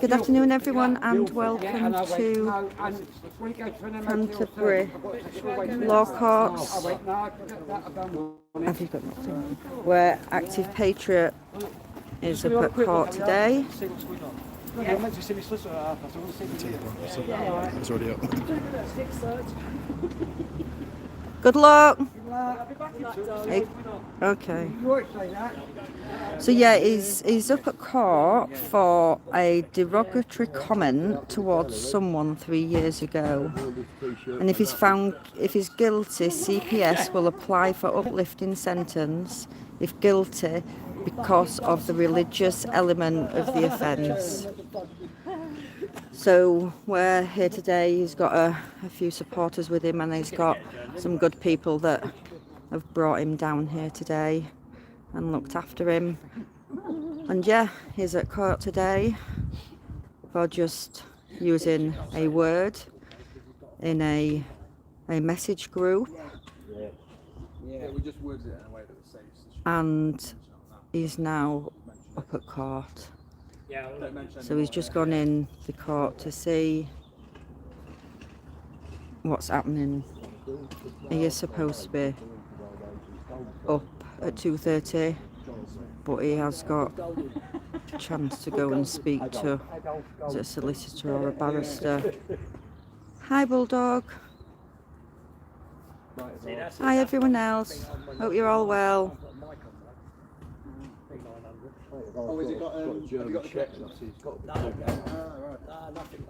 Good afternoon, everyone, and welcome to Canterbury Law Courts, where active Patriot is up at court today. Good luck. Hey. Okay. So yeah, he's up at court for a derogatory comment towards someone 3 years ago, and if he's guilty, CPS will apply for uplifting sentence if guilty because of the religious element of the offence. So we're here today. He's got a few supporters with him, and he's got some good people that have brought him down here today and looked after him. And yeah, he's at court today for just using a word in a message group. And he's now up at court. So he's just gone in the court to see what's happening. He is supposed to be up at 2:30, but he has got a chance to go and speak to a solicitor or a barrister. Hi, Bulldog. Hi, everyone else. Hope you're all well.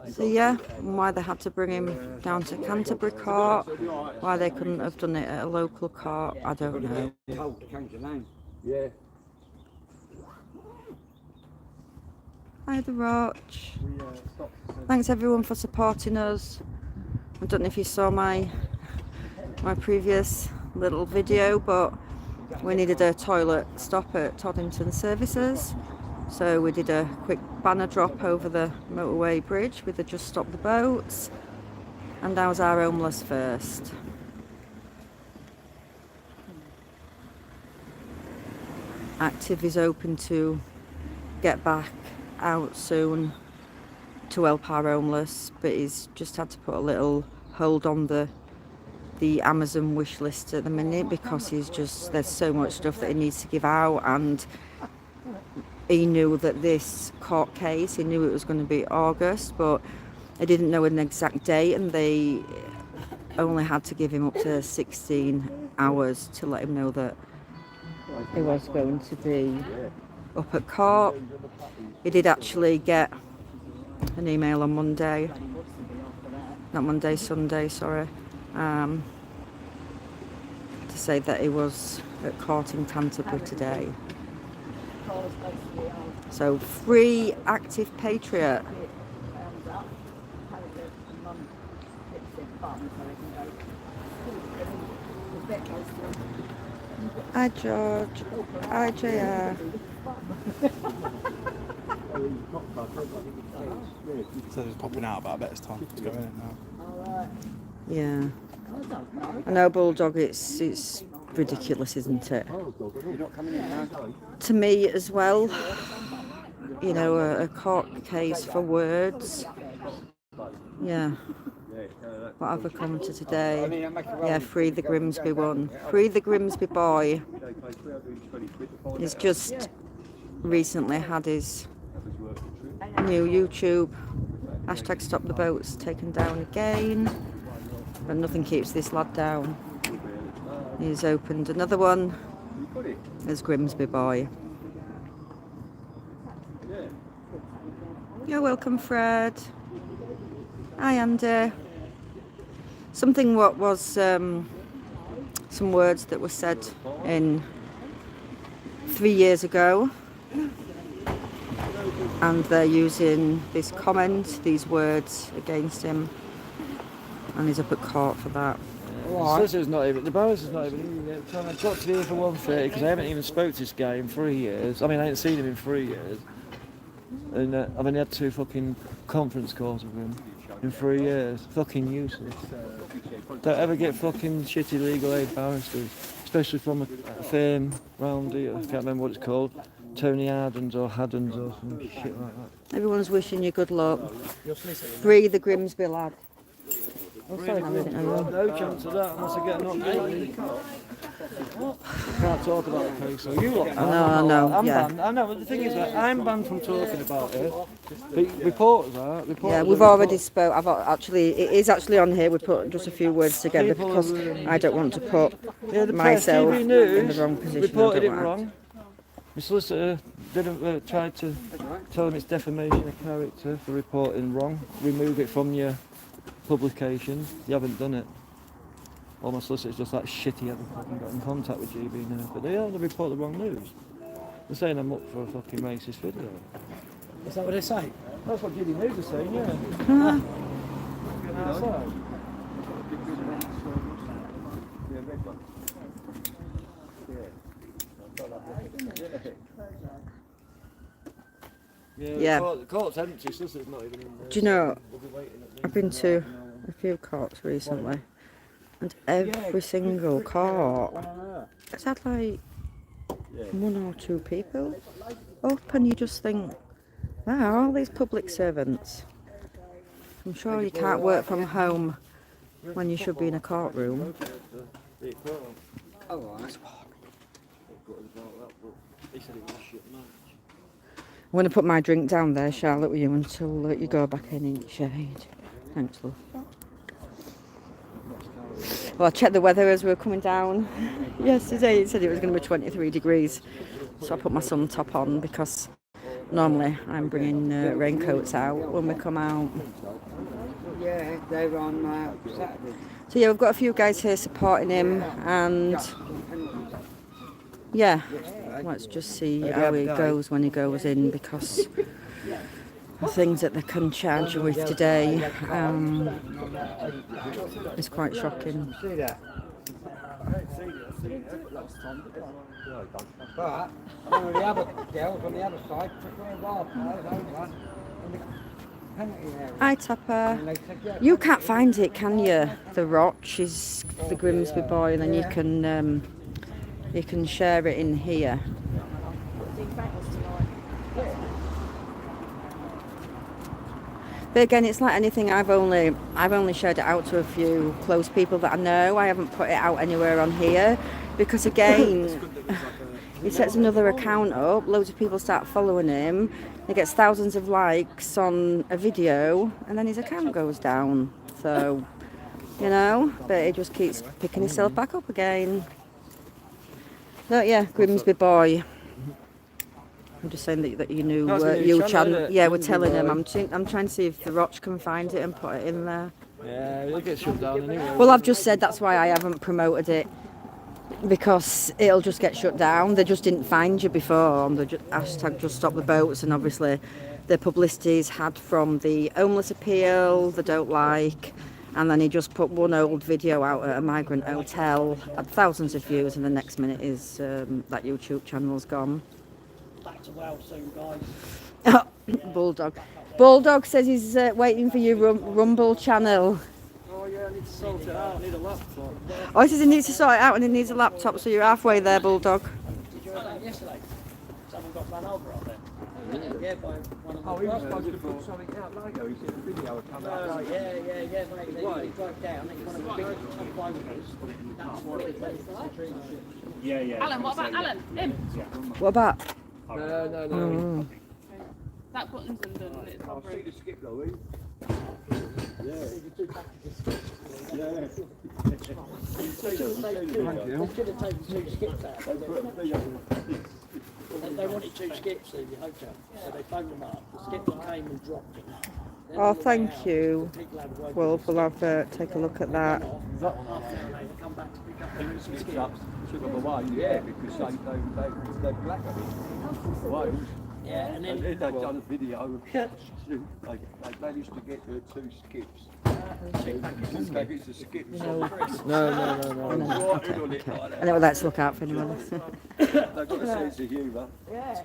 So yeah, why they had to bring him down to Canterbury court, why they couldn't have done it at a local court, I don't know. Hi, The Roach. Thanks everyone for supporting us. I don't know if you saw my previous little video, but we needed a toilet stop at Toddington Services, so we did a quick banner drop over the motorway bridge with the Just Stop the Boats, and that was our homeless first. Active is open to get back out soon to help our homeless, but he's just had to put a little hold on the Amazon wish list at the minute because there's so much stuff that he needs to give out, and he knew that this court case, he knew it was going to be August, but they didn't know an exact date, and they only had to give him up to 16 hours to let him know that he was going to be up at court. He did actually get an email on Monday, Sunday, sorry, to say that he was at court in Canterbury today. So free active Patriot. Hi George. Hi JR. So it's popping out, but I bet it's time to go in now. Yeah. I know, Bulldog, it's ridiculous, isn't it? To me as well, you know, a court case for words. Yeah. What have I come to today? Yeah, free the Grimsby one. Free the Grimsby boy. He's just recently had his new YouTube hashtag Stop the Boats taken down again, but nothing keeps this lad down. He's opened another one as Grimsby boy. You're welcome, Fred. Hi, Andy. Something what was some words that were said in 3 years ago, and they're using this comment, these words against him, and he's up at court for that. The barrister's not even trying to got to be here for 1:30 because I haven't even spoke to this guy in 3 years. I mean, I haven't seen him in 3 years, and I've only had 2 fucking conference calls with him in 3 years. Fucking useless. Don't ever get fucking shitty legal aid barristers, especially from a firm round here. I can't remember what it's called. Tony Hardens or Haddons or some shit like that. Everyone's wishing you good luck. Free the Grimsby lad. Oh, sorry, I didn't know you. No chance of that unless I get an update. Can't talk about the case, so you lot. I know, I'm yeah. banned. I know, but the thing is that I'm banned from talking about it. The reporters are. Yeah, we've already spoke. It is actually on here. We put just a few words together because I don't want to put myself TV in News the wrong position. reported it wrong. My solicitor didn't try to tell them it's defamation of character for reporting wrong. Remove it from your publication. You haven't done it. All my solicitors just like shit, he hasn't fucking got in contact with GB now. But they report the wrong news. They're saying I'm up for a fucking racist video. Is that what they say? That's what GB News is saying, yeah. Fucking outside. Yeah. The court's empty, solicitor's not even in there. Do you know, We'll be waiting at the I've been to a few courts recently, and every single court has had like one or two people up, and you just think, wow, all these public servants. I'm sure you can't work from home when you should be in a courtroom. Oh, right. I'm going to put my drink down there, Charlotte, with you until you go back in the shade. Thanks, love. Well, I checked the weather as we were coming down yesterday. It said it was going to be 23 degrees. So I put my sun top on because normally I'm bringing raincoats out when we come out. Yeah, they were on Saturday. So yeah, we've got a few guys here supporting him, and yeah, let's just see how he goes when he goes in, because the things that they can charge you with today is quite shocking. See that? But one of the other girls on the other side took her involved over in the penalty area. Hi, Topper. And they said, yeah, You can't find it, can you? The Roch is the Grimsby boy, and then you can share it in here. But again, it's like anything. I've only shared it out to a few close people that I know. I haven't put it out anywhere on here because again, he sets another account up. Loads of people start following him. He gets thousands of likes on a video, and then his account goes down. So, you know, but he just keeps picking himself back up again. So yeah, Grimsby boy. I'm just saying that you knew channel. Yeah, we're telling him. I'm trying to see if the Roch can find it and put it in there. Yeah, it'll get shut down anyway. Well, I've just said that's why I haven't promoted it, because it'll just get shut down. They just didn't find you before on the hashtag Just Stop the Boats, and obviously the publicity's had from the homeless appeal they don't like, and then he just put one old video out at a migrant hotel, had thousands of views, and the next minute is that YouTube channel's gone. back to well soon, guys. Bulldog says he's waiting for your Rumble channel. Oh yeah, I need to sort it out. I need a laptop. Oh, he says he needs to sort it out and he needs a laptop, so you're halfway there, Bulldog. Did you hear that yesterday? Someone got run over up there. Yeah, by one of the He was supposed to put something out later. He said the video would come out. yeah, mate. They broke down. It's one of the biggest top owners. That's what it is. Yeah. Alan, what about Alan? Him? What about? No. That button's undone and it's not See broken. the skip though, eh? They should have taken 2 skips out. They wanted 2 skips in the hotel, so they phoned them up. The skips came and dropped them. Then Oh, on the way thank out, you. the people had woken Wolf, we'll have take a look at that. half an hour later, come back to pick up the skips. Took them away, yeah, because they black at it. Wales. Yeah, and And then then they've done a video. They managed to get the 2 skips. 2 packets of skips. No. Right in on it like that. I know let's look out for anyone. They've got a sense of humour.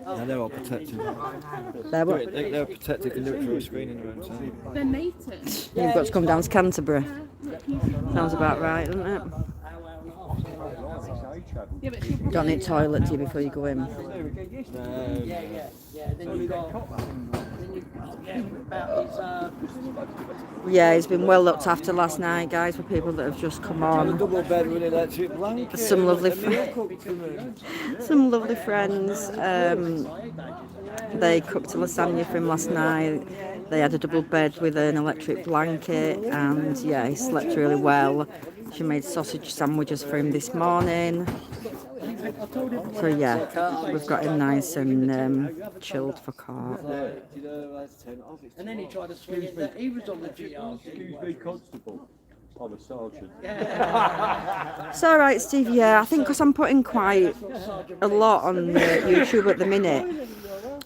No, they're all protected. There, what? They're protected, can do it through a screen in their own time. They're mated. You've got to come down to Canterbury. Sounds about right, doesn't it? hour and a half. Yeah, but she Don't need toilet tea before you go in. Yeah, he's been well looked after last night, guys, for people that have just come on. Double bed with an electric blanket. Some lovely cooked for me. Some lovely friends. They cooked a lasagna for him last night. They had a double bed with an electric blanket, and yeah, he slept really well. She made sausage sandwiches for him this morning. So yeah, we've got him nice and chilled for court. And then he tried to squeeze me. He was on the GR. Excuse me, constable. I'm a sergeant. It's all right, Steve. Yeah, I think because I'm putting quite a lot on YouTube at the minute.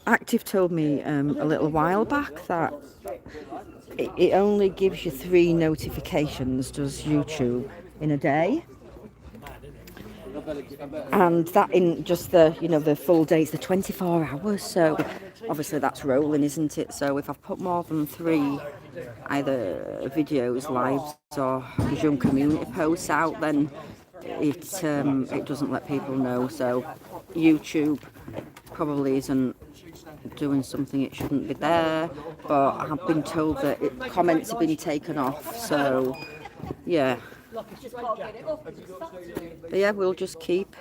Active told me a little while back that it only gives you 3 notifications, does YouTube, in a day. And that in just the, you know, the full day, it's the 24 hours. So obviously that's rolling, isn't it? So if I've put more than 3 either videos, lives or young community posts out, then it doesn't let people know. So YouTube probably isn't doing something it shouldn't be there, but I've been told that comments have been taken off. So yeah. But yeah, we'll just keep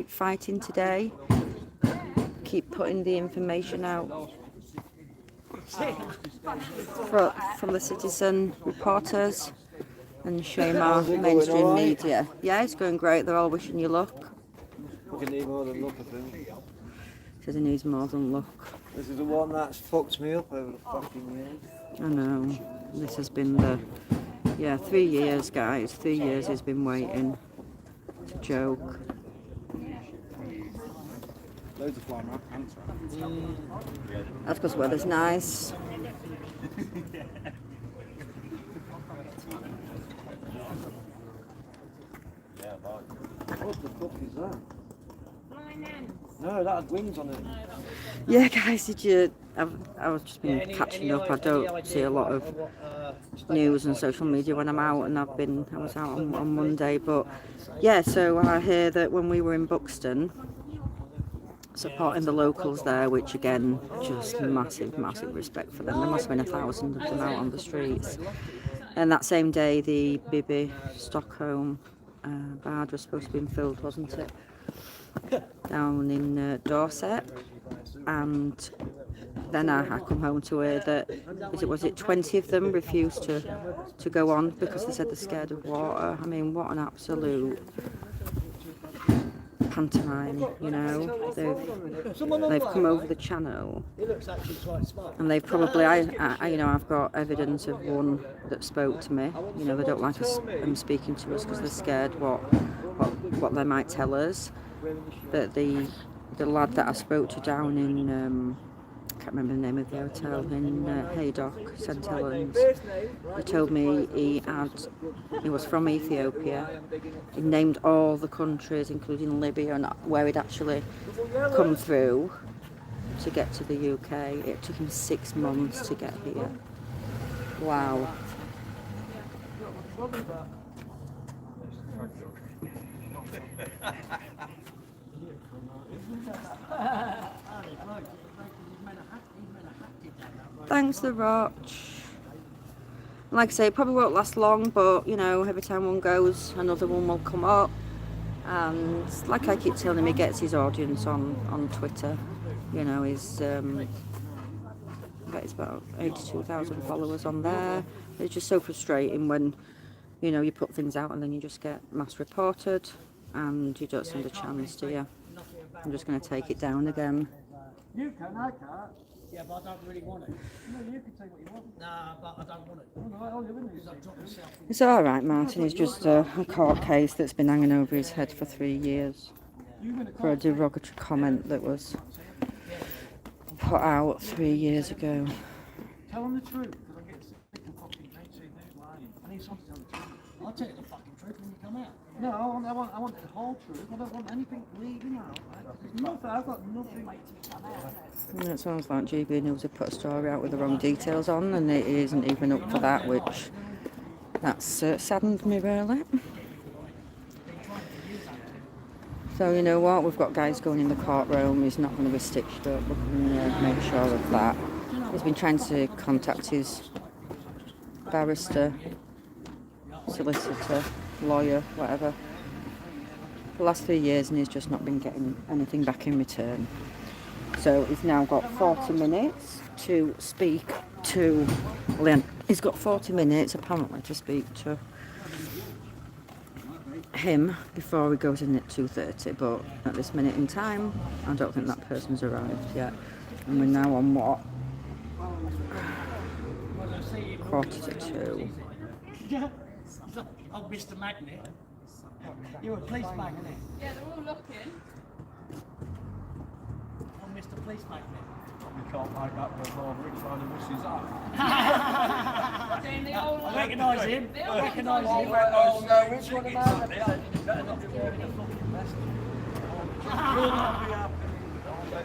fighting today. Keep putting the information out from the citizen reporters and shame our mainstream media. Yeah, it's going great. They're all wishing you luck. We can need more than luck, I think. Says he needs more than luck. This is the one that's fucked me up over the fucking years. I know. This has been the 3 years, guys. 3 years he's been waiting. It's a joke. Loads of flying around pants around. That's because weather's nice. What the fuck is that? No, that had wings on it. Yeah, guys, did you? I've just been catching up. I don't see a lot of news and social media when I'm out, and I was out on Monday. But yeah, so I hear that when we were in Buxton, supporting the locals there, which again, just massive respect for them. There must have been 1,000 of them out on the streets. And that same day, the Bibi Stockholm barge was supposed to be filled, wasn't it? Down in Dorset, and then I come home to hear that was it 20 of them refused to go on because they said they're scared of water. I mean, what an absolute pantomime, you know. They've come over the channel, and they've probably I've got evidence of one that spoke to me. You know, they don't like us speaking to us because they're scared what they might tell us. But the lad that I spoke to down in I can't remember the name of the hotel in Haydock, St Helens, he told me he was from Ethiopia. He named all the countries, including Libya, and where he'd actually come through to get to the UK. It took him 6 months to get here. Wow. Thanks, The Roch. Like I say, it probably won't last long, but you know, every time one goes, another one will come up. And like I keep telling him, he gets his audience on Twitter. You know, he's about 82,000 followers on there. It's just so frustrating when, you know, you put things out and then you just get mass reported and you don't stand a chance, do you? I'm just going to take it down again. You can, I can't. Yeah, but I don't really want it. No, you can take what you want. Nah, but I don't want it. It's all right, Martin. It's just a court case that's been hanging over his head for 3 years for a derogatory comment that was put out 3 years ago. Tell them the truth, because I get sick of fucking mainstream news lying. I need someone to tell the truth. I'll tell you the fucking truth when you come out. No, I want the whole truth. I don't want anything leaving out. Nothing. I've got nothing. It sounds like GB News have put a story out with the wrong details on, and it isn't even up for that, which that's saddened me really. So you know what? We've got guys going in the courtroom. He's not going to be stitched up. We can make sure of that. He's been trying to contact his barrister, solicitor, lawyer, whatever, for the last 3 years, and he's just not been getting anything back in return. So he's now got 40 minutes to speak to Lynn. He's got 40 minutes apparently to speak to him before he goes in at 2:30, but at this minute in time I don't think that person's arrived yet, and we're now on what, 1:45. Oh, Mr. Magnet. You're a police magnet. Yeah, they're all looking. Oh, Mr. Police Magnet. You can't make up the whole rich one and misses up. Saying they all I recognise him. They all I recognise him. Oh no, which one am I? Better not be wearing a fucking vest.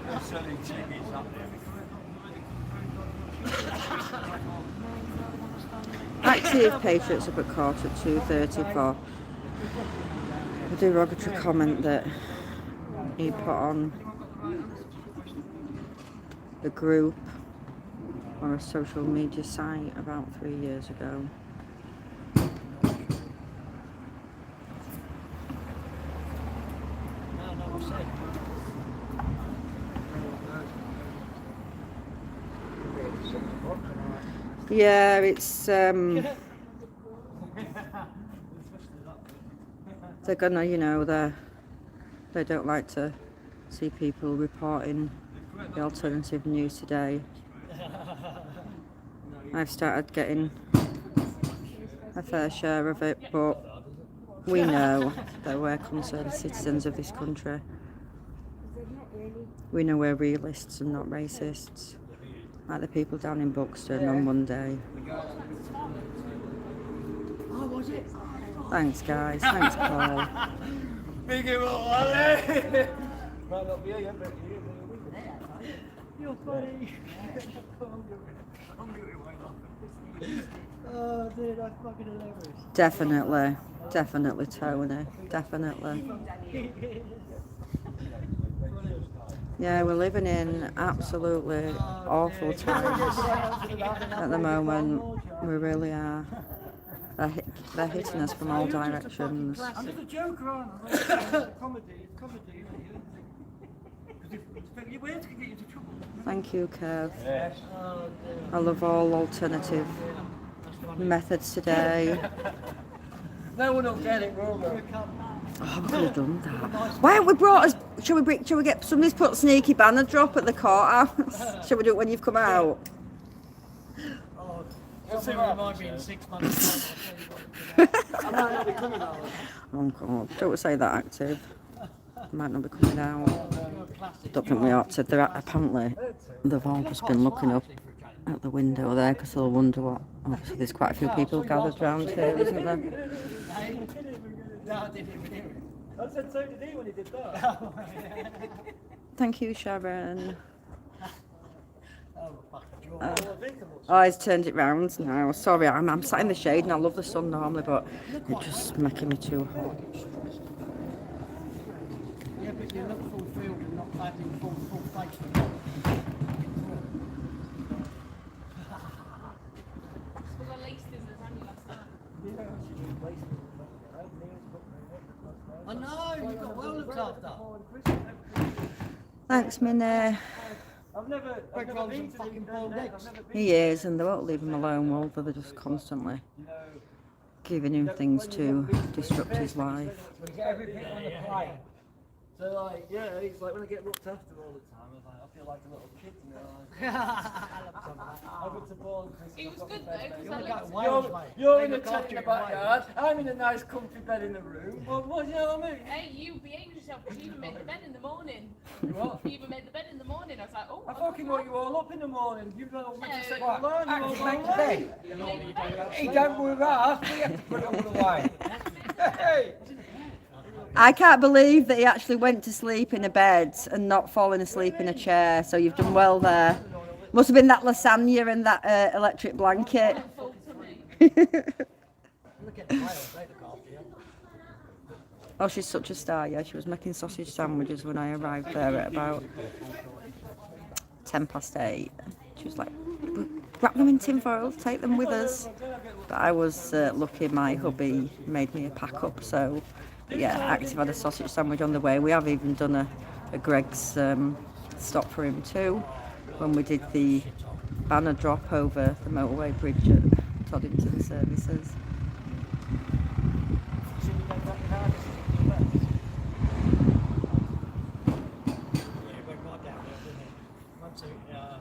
They're selling tickets up there. Active Patriots up at court at 2:30 for a derogatory comment that he put on the group or a social media site about 3 years ago. Yeah, it's they're gonna, you know, they don't like to see people reporting the alternative news today. I've started getting a fair share of it, but we know that we're concerned citizens of this country. We know we're realists and not racists, like the people down in Buxton on Monday. Thanks guys, thanks Paul. Big him up, Wally! Might not be here, but You're funny. Oh, dude, that's fucking hilarious. Definitely Tony, definitely. Yeah, we're living in absolutely awful times at the moment. We really are. They're hitting us from all directions. I'm just a joker, aren't I? Comedy. Where to get into trouble? Thank you, Kev. yes. I love all alternative methods today. No one will get it, will they? Oh, we could have done that. Why haven't we brought us? Shall we get somebody's put sneaky banner drop at the courthouse? Shall we do it when you've come out? What's it remind me in 6 months' time? I might not be coming out. Oh God, don't say that, Active. Might not be coming out. Don't think we ought to. Apparently, they've all just been looking up at the window there because they'll wonder what. Obviously, there's quite a few people gathered round here, isn't there? No, I didn't even hear it. I said so did he when he did that. Thank you, Sharon. Oh, fucking joy. Oh, he's turned it round now. Sorry, I'm sat in the shade and I love the sun normally, but it's just making me too hot. Yeah, but you look fulfilled and not bad in full face. For the least is the run last night. I know, you got well looked after. Thanks, Minnie. I've never Rolls been and to fucking the boiled eggs. He is, and they won't leave him alone, will they? They're just constantly giving him things to disrupt his life. when you get everything on the plate. So like, yeah, it's like when I get looked after all the time, I feel like a little kid, you know. I went to ball and Chris. It was good though, because You I want to go to looked Wales, You're, mate. you're They in a look tent after in you the backyard, I'm in a nice comfy bed in the room. Well, what, you know what I mean? hey, you behaved yourself because you even made the bed in the morning. You what? You even made the bed in the morning. I was like, oh. I fucking want you all up in the morning. You don't want me to say What? hello. You all Make go the away. bed. You made the bed. He don't move us, we have to put it all away. Hey! I can't believe that he actually went to sleep in a bed and not falling asleep in a chair, so you've done well there. Must have been that lasagna and that electric blanket. Full to me. Look at the Wales, they look after you. Oh, she's such a star, yeah. She was making sausage sandwiches when I arrived there at about 8:10. She was like, wrap them in tin foil, take them with us. But I was lucky my hubby made me a pack up, so yeah, Active had a sausage sandwich on the way. We have even done a Greg's stop for him too, when we did the banner drop over the motorway bridge at Toddington Services.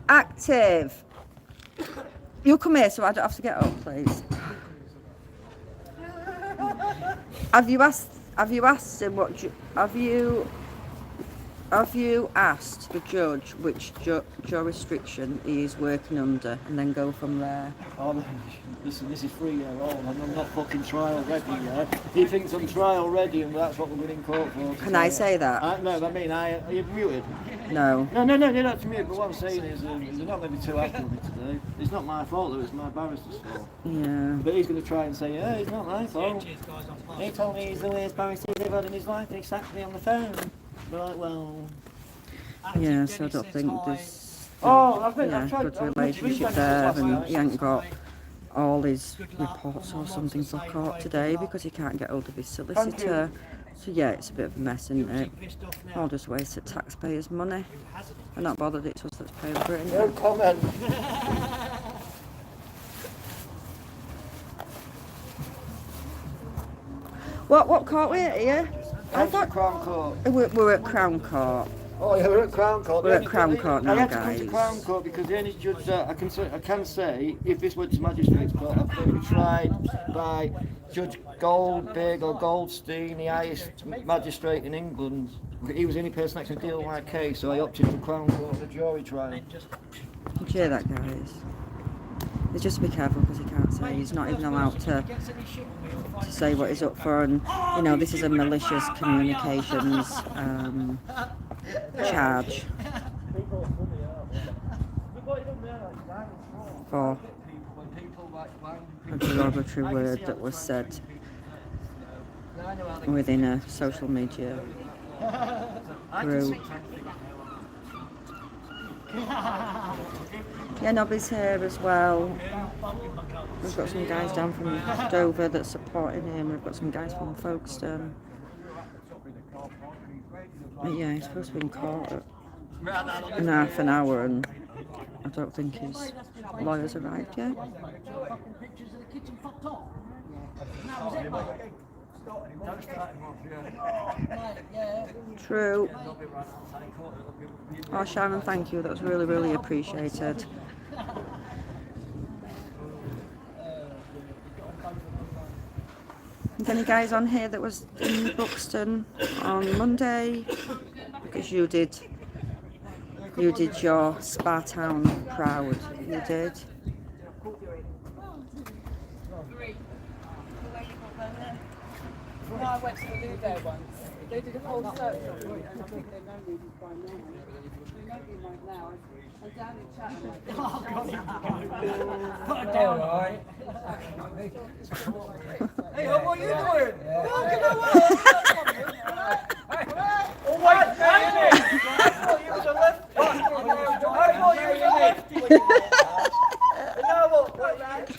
Active! You come here so I don't have to get up, please. Have you asked him what have you asked the judge which jurisdiction he is working under, and then go from there? Oh, listen, this is 3 years old and I'm not fucking trial ready yet. He thinks I'm trial ready and that's what we're in court for. Can I say that? No, I mean, are you muted? No. No, you're not to mute, but what I'm saying is they're not going to be too happy with me today. It's not my fault though, it's my barrister's fault. Yeah. But he's going to try and say, yeah, it's not my fault. He told me he's the worst barrister he's ever had in his life and he sacked me on the phone. Right, well... Yeah, so I don't think there's good relationship there, and he ain't got all his reports or something for court today because he can't get hold of his solicitor. So yeah, it's a bit of a mess, isn't it? All just wasted taxpayers' money. They're not bothered, it's us that's paying for it. No comment. What court we at here? I thought Crown Court. We're at Crown Court. Oh yeah, we're at Crown Court. We're at Crown Court now, I had to guys. come to Crown Court because the only judge that I can say, if this went to Magistrates Court, I've been tried by Judge Goldberg or Goldstein, the highest magistrate in England. He was the only person that can deal with my case, so I opted for Crown Court, the jury trial. Did you hear that, guys? Just be careful because he can't say, he's not even allowed to say what he's up for, and you know, this is a malicious communications charge for a derogatory word that was said within a social media group. Yeah, Nobby's here as well. We've got some guys down from Dover that's supporting him. We've got some guys from Folkestone. But yeah, he's supposed to be in court in half an hour, and I don't think his lawyers arrived yet. True. Oh, Sharon, thank you. That was really, really appreciated. Is any guys on here that was in Buxton on Monday? Because you did your Spa Town proud. You did. I went to the Lou there once. They did a whole search of me. I think they know me by name. They know me right now. I'm down in Chatham. Oh, God. Put her down. All right. Hey, what are you doing? Oh, wait, man. I thought you was a lefty. I thought you was a lefty. You know what?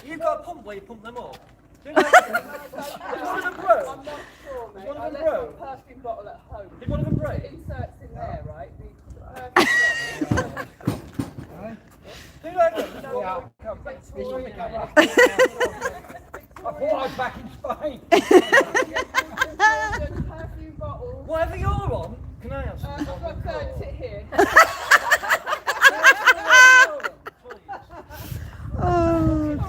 You've got a pump where you pump them up. Is one of them broke? I'm not sure, mate. Is one of them broke? I left a perfume bottle at home. Did one of them break? The inserts in there, right? The perfume bottle. Do you like it? No, I thought I was back in Spain. Perfume bottle. Whatever you're on, can I have some? I've got a third tit here. Oh,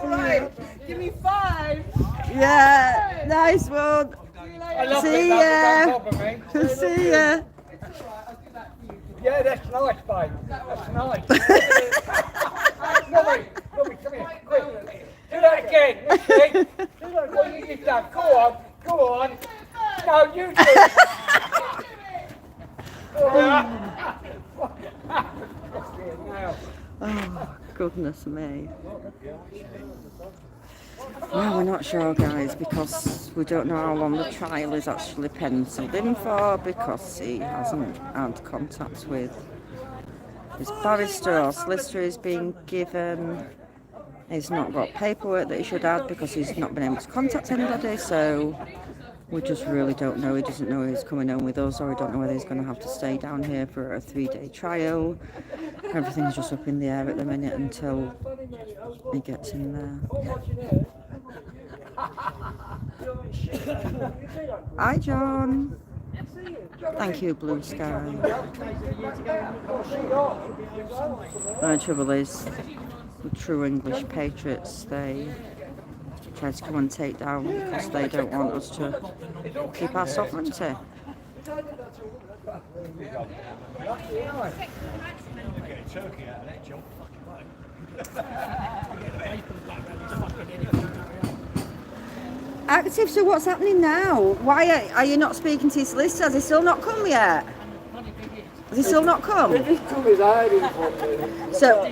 Alright, give me 5. yeah, nice one. See ya. See ya. Yeah, that's nice, babe. That's nice. Robbie, come here, quick. Do that again, let's see. Do that what you just done. Go on. No, you do it. Oh, goodness me. Well, we're not sure, guys, because we don't know how long the trial is actually penciled in for, because he hasn't had contact with his barrister or solicitor is being given. He's not got paperwork that he should have because he's not been able to contact anybody, so we just really don't know. He doesn't know if he's coming home with us, or we don't know whether he's going to have to stay down here for a 3-day trial. Everything's just up in the air at the minute until he gets in there. Hi, John. Thank you, Blue Sky. The trouble is, the true English patriots, they try to come and take down because they don't want us to keep our sovereignty. Active, so what's happening now? Why are you not speaking to his solicitor? Has he still not come yet? Has he still not come? If he's come, he's hiding from me. So,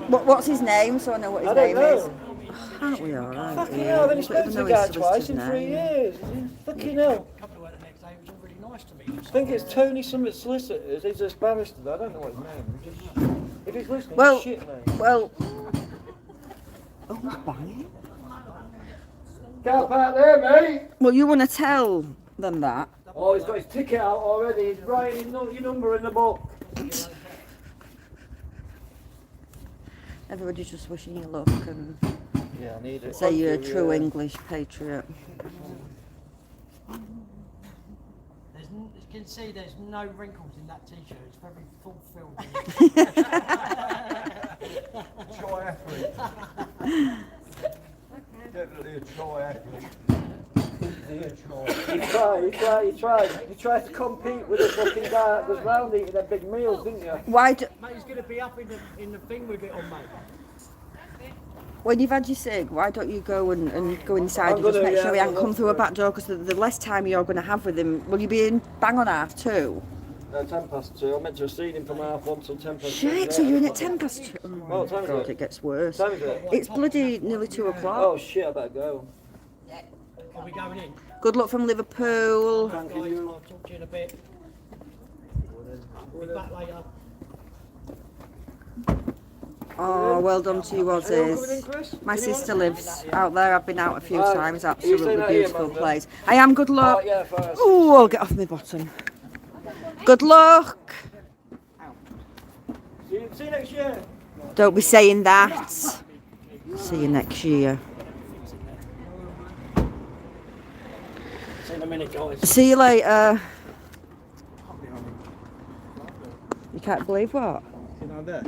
what's his name so I know what his name is? Aren't we alright? Fucking hell, I've only spoken to the guy twice in 3 years. Fucking hell. I think it's Tony Summit Solicitors. He's a barrister. I don't know what his name is. If he's listening, Well, shit, mate. well. Oh, bang. Can't park there, mate. Well, you want to tell them that? Oh, he's got his ticket out already. He's writing your number in the book. Everybody's just wishing you luck and Yeah, I need it. say you're a true English patriot. You can see there's no wrinkles in that t-shirt. It's very fulfilled. Triathlete. Definitely a triathlete. You tried to compete with the fucking guy that was round eating them big meals, didn't you? Why do, Mate, he's going to be up in the thing with it on, mate. when you've had your cig, why don't you go and go inside and just make sure he hasn't come through a back door? Because the less time you're going to have with him, will you be in bang on 2:30? 2:10. I meant to have seen him from 1:30 till 10:10. Shit, so you're in at 2:10? Oh my What time is God, it? it gets worse. What time is it? It's bloody nearly 2 o'clock. Oh shit, I better go. Are we going in? Good luck from Liverpool. Thank Guys, you. I'll talk to you in a bit. We'll be back later. Oh, well done to you, Aussies. My sister lives out there. I've been out a few times. Absolutely beautiful place. I am. Good luck. Oh, yeah, first. Oh, I'll get off my bottom. Good luck. See you next year. Don't be saying that. See you next year. See you in a minute, guys. See you later. You can't believe what? You know there?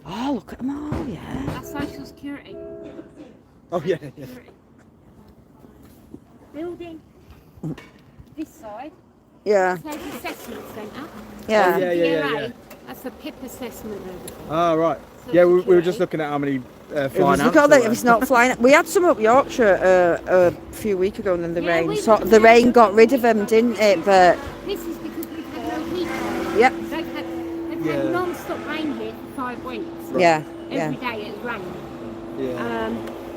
Oh, look at them all, yeah. That's Social Security. Oh yeah, yeah. Building. This side. Yeah, That's the assessment centre. yeah. Yeah, yeah, yeah, yeah. That's the PIP assessment over there. Oh right. So Yeah, we were security. just looking at how many flying Look ants at there that, were. if it's not flying. We had some up Yorkshire a few weeks ago, and then the Yeah, rain. we So were the there. rain got rid of them, didn't it? But This is because we've had no heat. yep, They've Yeah. had non-stop rain here for 5 weeks. yeah, Every yeah. day it's rained. Yeah.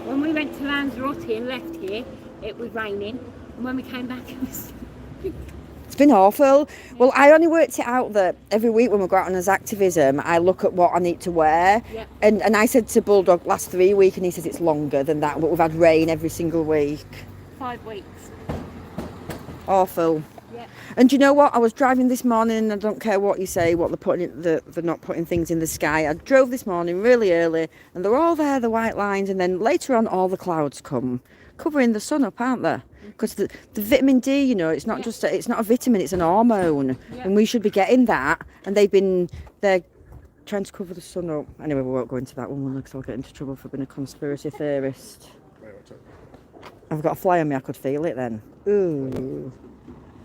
When we went to Lanzarote and left here, it was raining. And when we came back, it was... It's been awful. Well, I only worked it out that every week when we go out on his activism, I look at what I need to wear. Yeah. And I said to Bulldog last 3 weeks, and he says it's longer than that, but we've had rain every single week. 5 weeks. Awful. Yeah. And do you know what? I was driving this morning, and I don't care what you say, what they're putting, they're not putting things in the sky. I drove this morning really early, and they're all there, the white lines, and then later on, all the clouds come, covering the sun up, aren't they? Because the vitamin D, you know, it's not just it's not a vitamin, it's an hormone, and we should be getting that. And they're trying to cover the sun up. Anyway, we won't go into that one because I'll get into trouble for being a conspiracy theorist. I've got a fly on me. I could feel it then. Ooh.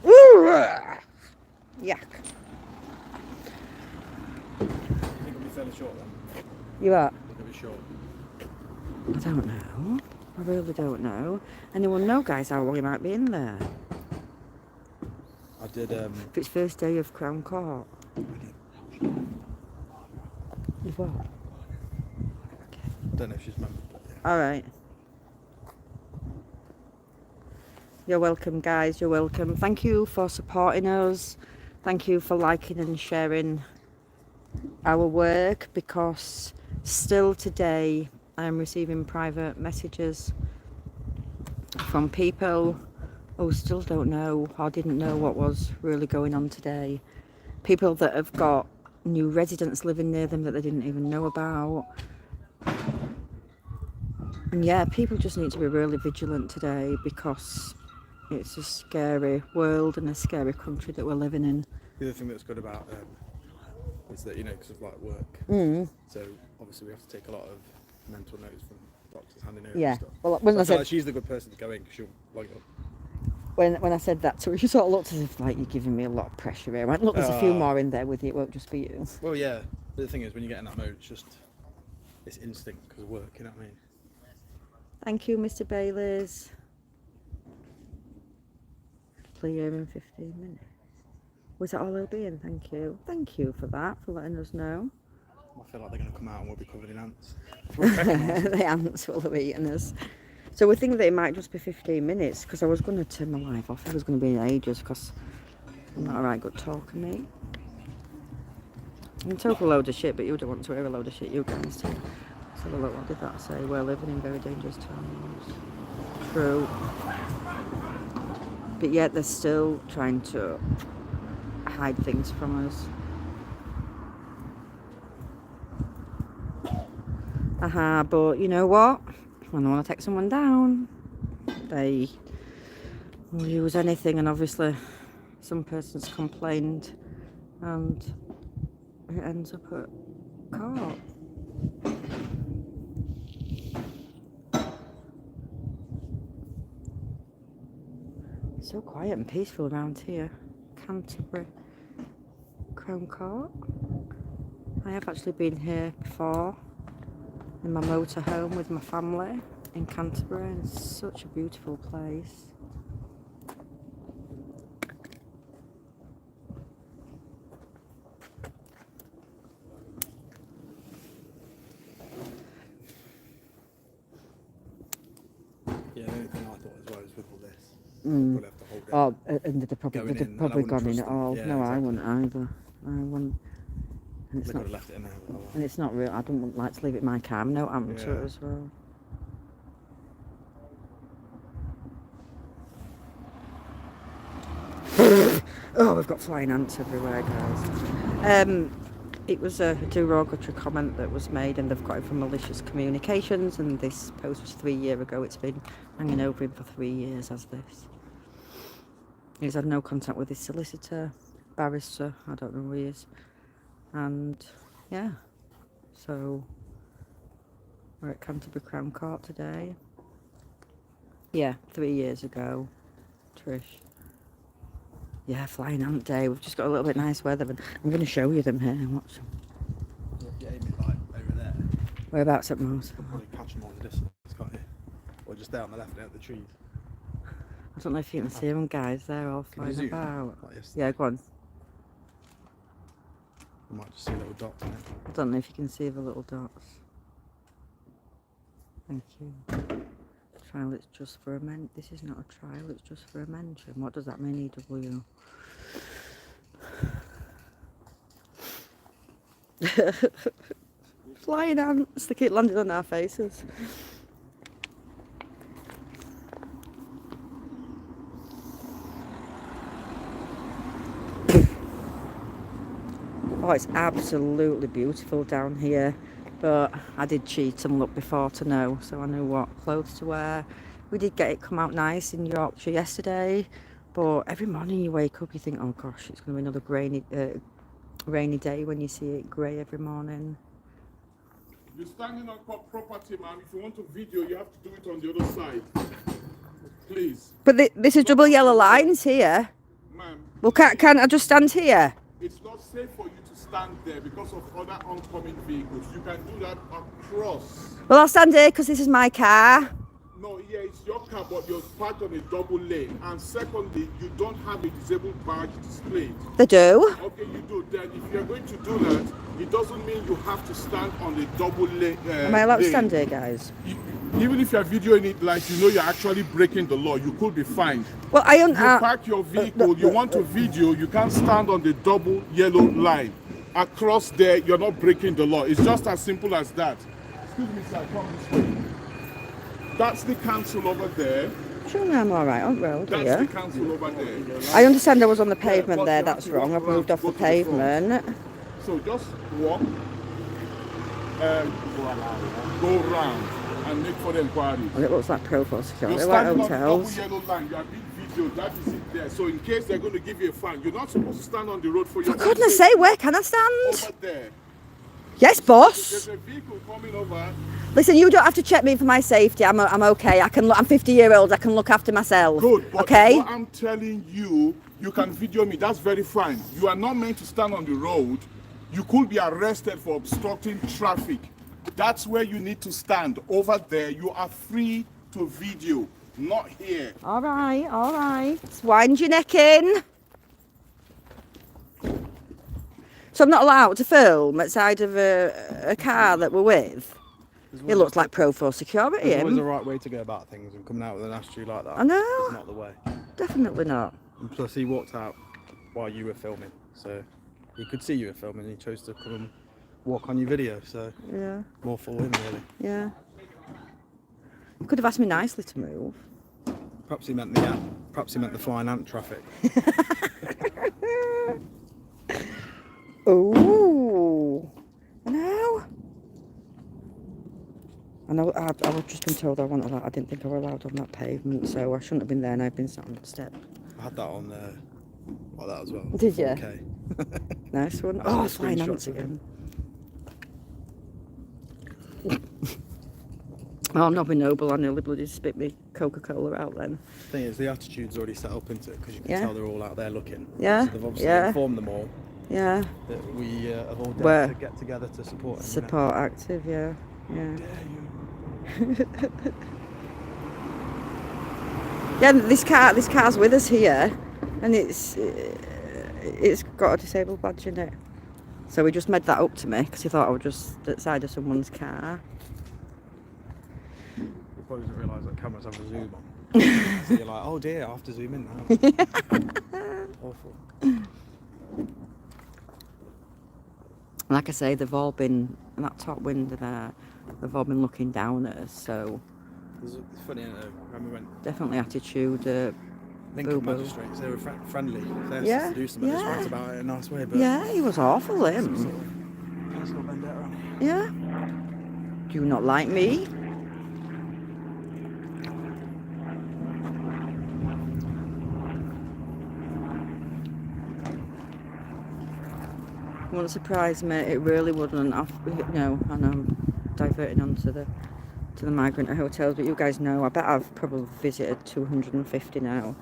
Ooh. Yuck. I think it'll be fairly short then. You are? It'll be short. I don't know. I really don't know. Anyone know, guys, how long he might be in there? I did If it's first day of Crown Court. You've what? I don't know if she's remembered, but yeah. All right. You're welcome, guys. You're welcome. Thank you for supporting us. Thank you for liking and sharing our work, because still today I am receiving private messages from people who still don't know or didn't know what was really going on today. People that have got new residents living near them that they didn't even know about. And yeah, people just need to be really vigilant today, because it's a scary world and a scary country that we're living in. The other thing that's good about is that, you know, because of like work, so obviously we have to take a lot of mental notes from doctors handing over Yeah. and stuff. Well, when So I said, like she's the good person to go in, because she'll log it up. when I said that to her, she sort of looked as if like, you're giving me a lot of pressure here. I went, look, there's a few more in there with you. It won't just be you. Well, yeah. But the thing is, when you get in that mode, it's instinct because of work. You know what I mean? Thank you, Mr. Bayliss. Play here in 15 minutes. Was that all it'll be in? Thank you. Thank you for that, for letting us know. I feel like they're going to come out and we'll be covered in ants. The ants will have eaten us. So we think that it might just be 15 minutes, because I was going to turn my live off. It was going to be ages, because I'm not a right good talker, mate. I'm talking a load of shit, but you don't want to hear a load of shit, you guys do. Let's have a look, what did that say? We're living in very dangerous times. True. But yet they're still trying to hide things from us. But you know what? When they want to take someone down, they will use anything, and obviously some person's complained and it ends up at court. It's so quiet and peaceful around here. Canterbury Crown Court. I have actually been here before in my motorhome with my family in Canterbury, and it's such a beautiful place. Yeah, the only thing I thought as well is with all this, we'll have to hold it. Oh, and they'd probably Going in, gone in trust at them. all. Yeah, No, I exactly. wouldn't either. I wouldn't. And it's They could not, have left it in there. and it's not real. I don't like to leave it in my car. No happened to it Yeah. as well. Oh, we've got flying ants everywhere, guys. It was a derogatory comment that was made, and they've got it from Malicious Communications, and this post was 3 years ago. It's been hanging over him for 3 years as this. He's had no contact with his solicitor, Barrister, I don't know who he is. And yeah, so we're at Canterbury Crown Court today. Yeah, 3 years ago, Trish. Yeah, flying ant day. We've just got a little bit nice weather, and I'm going to show you them here. Watch them. Yeah, aim it like over there. Whereabouts at most? Probably catch them all in the distance, can't you? Or just there on the left, there at the trees. I don't know if you can see them, guys. They're all Can you flying zoom? about. Like yesterday? Yeah, go on. You might just see little dots in it. I don't know if you can see the little dots. Thank you. Trial, it's just for a men. This is not a trial, it's just for a mention. What does that mean, EW? Flying ants, they keep landing on our faces. Oh, it's absolutely beautiful down here, but I did cheat and look before to know, so I knew what clothes to wear. We did get it come out nice in Yorkshire yesterday, but every morning you wake up you think, oh gosh, it's going to be another rainy day when you see it grey every morning. You're standing on property, ma'am. If you want to video, you have to do it on the other side. Please. But this is double yellow lines here. Ma'am, Well, can't I just stand here? it's not safe for you to stand there because of other oncoming vehicles. You can do that across. Well, I'll stand here because this is my car. No, yeah, it's your car, but you're parked on a double lane. And secondly, you don't have a disabled badge displayed. They do. Okay, you do. Then if you're going to do that, it doesn't mean you have to stand on the double lane. Am I allowed to stand here, guys? even if you're videoing it like you know you're actually breaking the law, you could be fined. Well, You park your vehicle, you want to video, you can't stand on the double yellow line. Across there, you're not breaking the law. It's just as simple as that. Excuse me, sir, come this way. That's the council over there. Sure, I'm all right on road That's here. the council over there. I understand I was on the pavement but there. you have That's to wrong. walk I've moved around off to the go to the front. pavement. So just walk, go round, and make for the inquiries. Well, it looks like Profile Security. You're White standing on the double hotels. yellow line. You are being videoed. That is it there. So in case they're going to give you a fine, you're not supposed to stand on the road for your For goodness sake, where can I stand? over there. Yes, boss. There's a vehicle coming over. Listen, you don't have to check me for my safety. I'm okay. I can look. I'm 50-year-old. I can look after myself. Good, but okay. what I'm telling you, you can video me. That's very fine. You are not meant to stand on the road. You could be arrested for obstructing traffic. That's where you need to stand. Over there, you are free to video, not here. All right, all right. Wind your neck in. So I'm not allowed to film outside of a car that we're with. It looks like Profile Security. There's always him. the right way to go about things, and coming out with an attitude like that I know. is not the way. Definitely not. And plus, he walked out while you were filming, so he could see you were filming, and he chose to come and walk on your video. So Yeah, more for him, really. yeah. You could have asked me nicely to move. Perhaps he meant the ant. Perhaps he meant the flying ant traffic. Ooh. I know. I was just been told I wasn't allowed. I didn't think I was allowed on that pavement, so I shouldn't have been there, and I've been sat on the step. I had that on like that as well. Did you? Okay. Nice one. That's Oh, the flying screenshots ants of it. again. Oh, not be noble. I nearly bloody spit me Coca-Cola out then. Thing is, the attitude's already set up into it because you can Yeah. tell they're all out there looking. Yeah, So they've obviously yeah. informed them all Yeah. that we have all Where? dared to get together to support him. Support active, yeah. Yeah. Yeah, this car's with us here, and it's got a disabled badge in it. So he just made that up to me because he thought I was just outside of someone's car. You probably didn't realise that cameras have a zoom on. So you're like, oh dear, I have to zoom in now. Awful. Like I say, they've all been in that top window there. They've all been looking down at us. So It's funny, I remember when definitely attitude. Lincoln Boo-boo. magistrates, they were friendly. They asked Yeah, us to do something, just yeah. went about it in a nice way. But Yeah, he was awful, him. personal vendetta on it. Yeah. Do you not like me? Wouldn't surprise me. It really wouldn't. No, and I'm diverting onto the migrant hotels, but you guys know. I bet I've probably visited 250 now.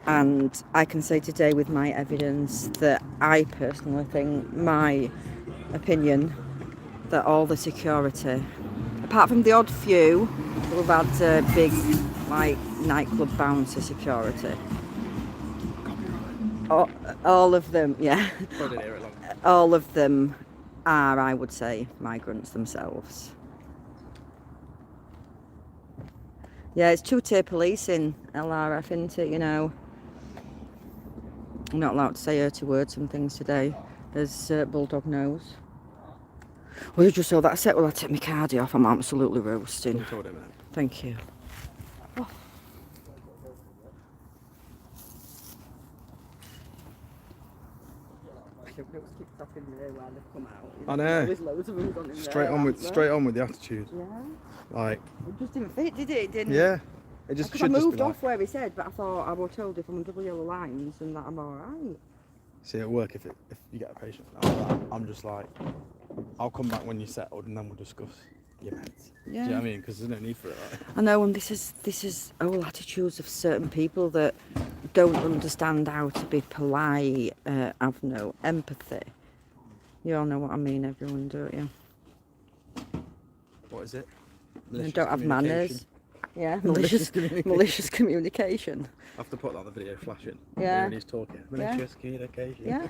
And I can say today with my evidence that I personally think, my opinion, that all the security, apart from the odd few who've had big, like, nightclub bouncer security, all of them, yeah, I didn't hear it long. all of them are, I would say, migrants themselves. Yeah, it's two-tier policing, LRF, isn't it, you know? I'm not allowed to say dirty words and things today, as Bulldog knows. Well, you just saw that set. Well, I take my cardi off. I'm absolutely roasting. You told him that. Thank you. Oh. I know. Straight on with the attitude. Yeah. Like, It just didn't fit, did it? It didn't. yeah. It just Because I should just moved be like, off where he said, but I thought I was told if I'm on double yellow lines and that I'm alright. see at work if you get a patient I'm just like, I'll come back when you're settled and then we'll discuss your meds. Yeah. Do you know what I mean? Because there's no need for it. Right? I know, and this is all attitudes of certain people that don't understand how to be polite, have no empathy. You all know what I mean, everyone, don't you? What is it? And don't have manners. Yeah, Malicious communication. malicious communication. I have to put that on the video flashing. Yeah. When he's talking. Malicious communication. Yeah.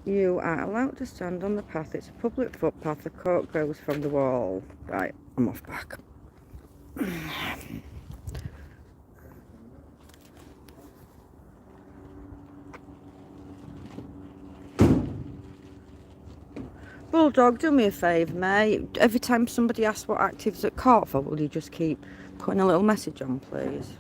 You are allowed to stand on the path. It's a public footpath. The court goes from the wall. Right, I'm off back. Bulldog, do me a favour, mate. Every time somebody asks what active's at court for, will you just keep putting a little message on, please?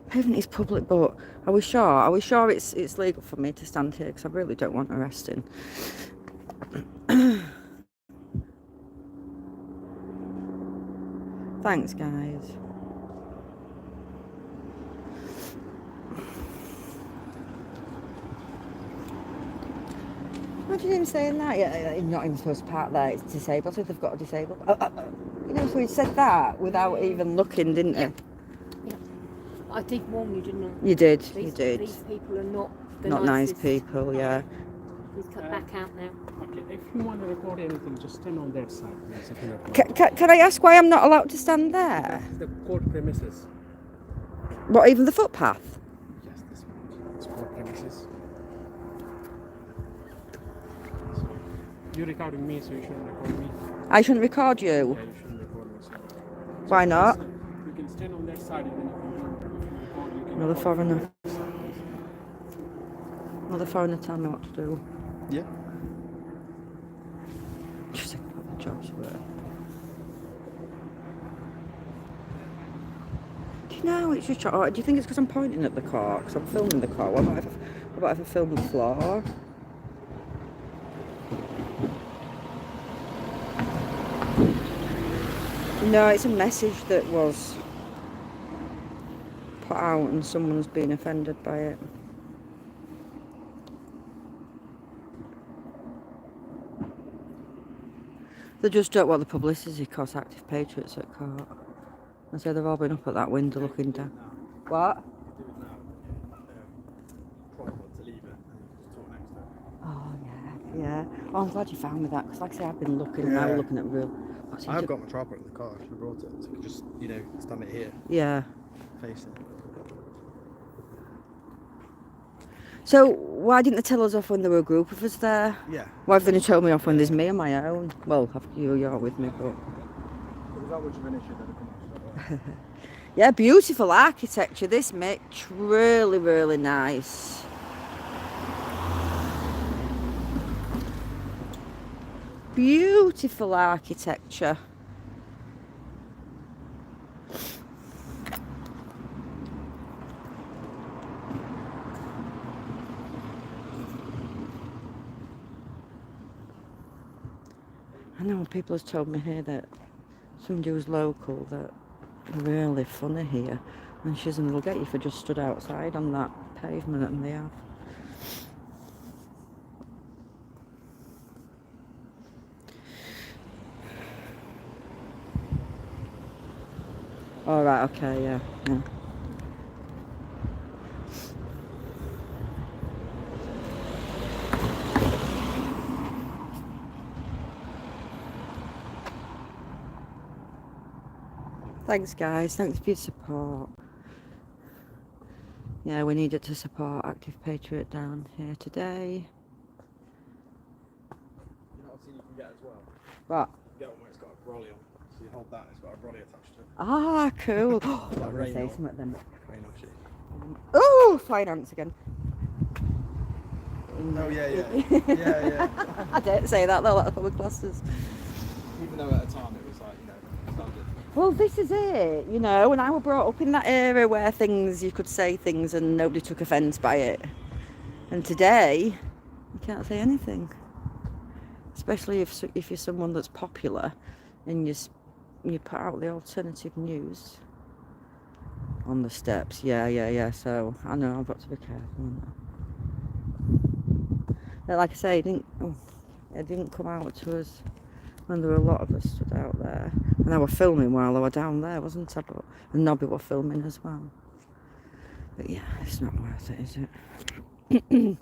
Pavement is public, but are we sure? Are we sure it's legal for me to stand here? Because I really don't want arresting. Thanks, guys. Imagine him saying that. Yeah, you're not even supposed to park there. It's disabled. So they've got a disabled. You know, so he said that without even looking, didn't he? Yeah. I did warn you, didn't I? You did. These, You did. These people are not the Not nice nicest. people. Yeah. Please cut back out now. Okay, if you want to record anything, just stand on that side, please. If you're not Can I ask why I'm not allowed to stand there? That's the court premises. What, even the footpath? Yes, this one. It's court premises. You're recording me, so you shouldn't record me. I shouldn't record Yeah, you. you shouldn't record me. So Why not? you can stand on that side, and then if you record, you can Another record foreigner. on that side, please. Another foreigner tell me what to do. Yeah. Just think what the job's worth. Do you know, it's just... Oh, do you think it's because I'm pointing at the car? Because I'm filming the car. What about if I film the floor? No, it's a message that was put out and someone's been offended by it. They just don't want the publicity because active patriots at court. And so they've all been up at that window looking down. What? Do it now. Tripod to leave it and just talk next to it. Oh, yeah, yeah. Oh, I'm glad you found me that because, like I say, I've been looking now, looking at real... I've got my tripod in the car. I should have brought it. So I could just, you know, stand it here, Yeah. face it. So, why didn't they tell us off when there were a group of us there? Yeah. Why have they not told me off when there's me on my own? Well, you're with me, but... Was that much of an issue that Yeah, beautiful architecture, this, Mitch. Really, really nice. Beautiful architecture. I know people have told me here that somebody who's local that really funny here, and she said they'll get you for just stood outside on that pavement, and they have. All right, okay, yeah. Thanks, guys. Thanks for your support. Yeah, we needed to support Active Patriot down here today. You know what I've seen you can get as well? What? Get one where it's got a brolly on. So you hold that and it's got a brolly attached to it. Ah, cool. Oh, Like I'm going to rain say on. something then. Rain on shit. Oh, flying ants again. Oh yeah, yeah. Yeah, yeah. I didn't say that though, that's public clusters. Even though at the time it was like, you know, standard. Well, this is it, you know, and I was brought up in that era where you could say things and nobody took offence by it. And today, you can't say anything. Especially if you're someone that's popular and you put out the alternative news on the steps. Yeah. So, I know I've got to be careful. Like I say, it didn't come out to us when there were a lot of us stood out there. And I were filming while I were down there, wasn't I? And Nobby were filming as well. But yeah, it's not worth it, is it?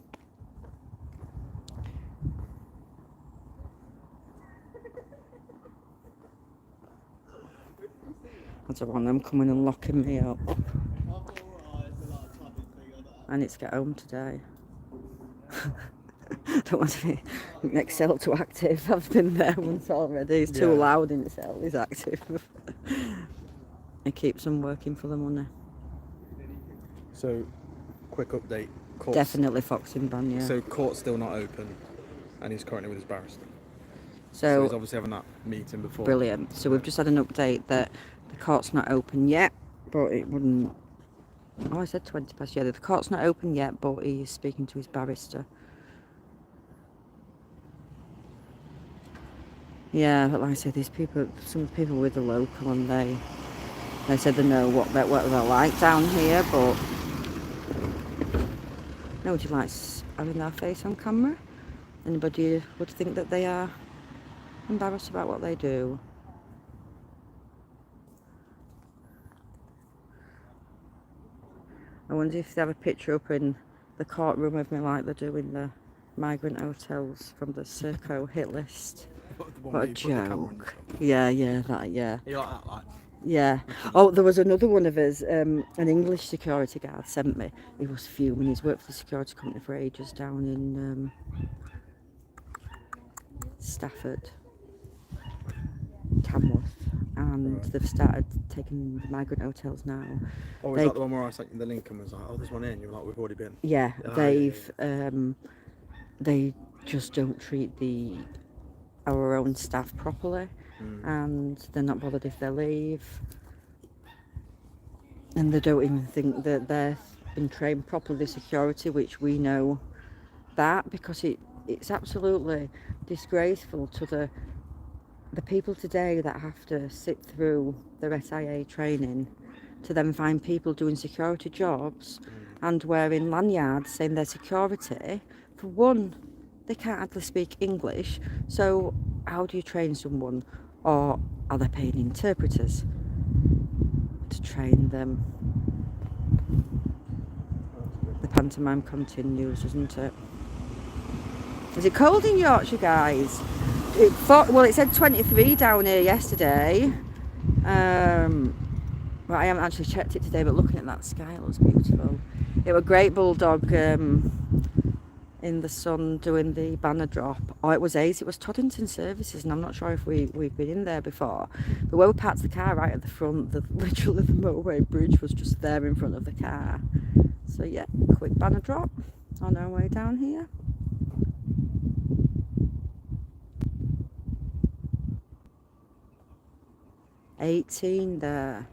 I don't want them coming and locking me up. I need to get home today. I don't want to be next cell to active. I've been there once already. It's too loud in cell. He's active. It keeps them working for the money. So, quick update. Court's, Definitely Foxing ban, yeah. So court's still not open, and he's currently with his barrister. So he's obviously having that meeting before. Brilliant. So we've just had an update that the court's not open yet, but it wouldn't. Oh, I said 20 past. Yeah, the court's not open yet, but he's speaking to his barrister. Yeah, but like I said, these people, some people with the local, and they said they know what they're like down here, but nobody likes having their face on camera. Anybody would think that they are embarrassed about what they do. I wonder if they have a picture up in the courtroom of me like they do in the migrant hotels from the Serco hit list. What a joke. Yeah, that, yeah. You like that, like? Yeah. Oh, there was another one of us, an English security guard sent me. He was fuming. He's worked for the security company for ages down in Stafford, Tamworth, and they've started taking the migrant hotels now. Oh, is that the one where I sent you the link and was like, oh, there's one in? You were like, we've already been. Yeah, they've they just don't treat our own staff properly, and they're not bothered if they leave, and they don't even think that they've been trained properly security, which we know that, because it's absolutely disgraceful to the people today that have to sit through their SIA training to then find people doing security jobs and wearing lanyards saying they're security. For one, they can't hardly speak English, so how do you train someone? Or are they paying interpreters to train them? The pantomime continues, isn't it? Is it cold in Yorkshire, guys? It said 23 down here yesterday. Well, I haven't actually checked it today, but looking at that sky, it looks beautiful. It was a great bulldog in the sun doing the banner drop. Oh, it was Ace. It was Toddington Services, and I'm not sure if we've been in there before. But where we parked the car right at the front, literally the motorway bridge was just there in front of the car. So yeah, quick banner drop on our way down here. $18 there.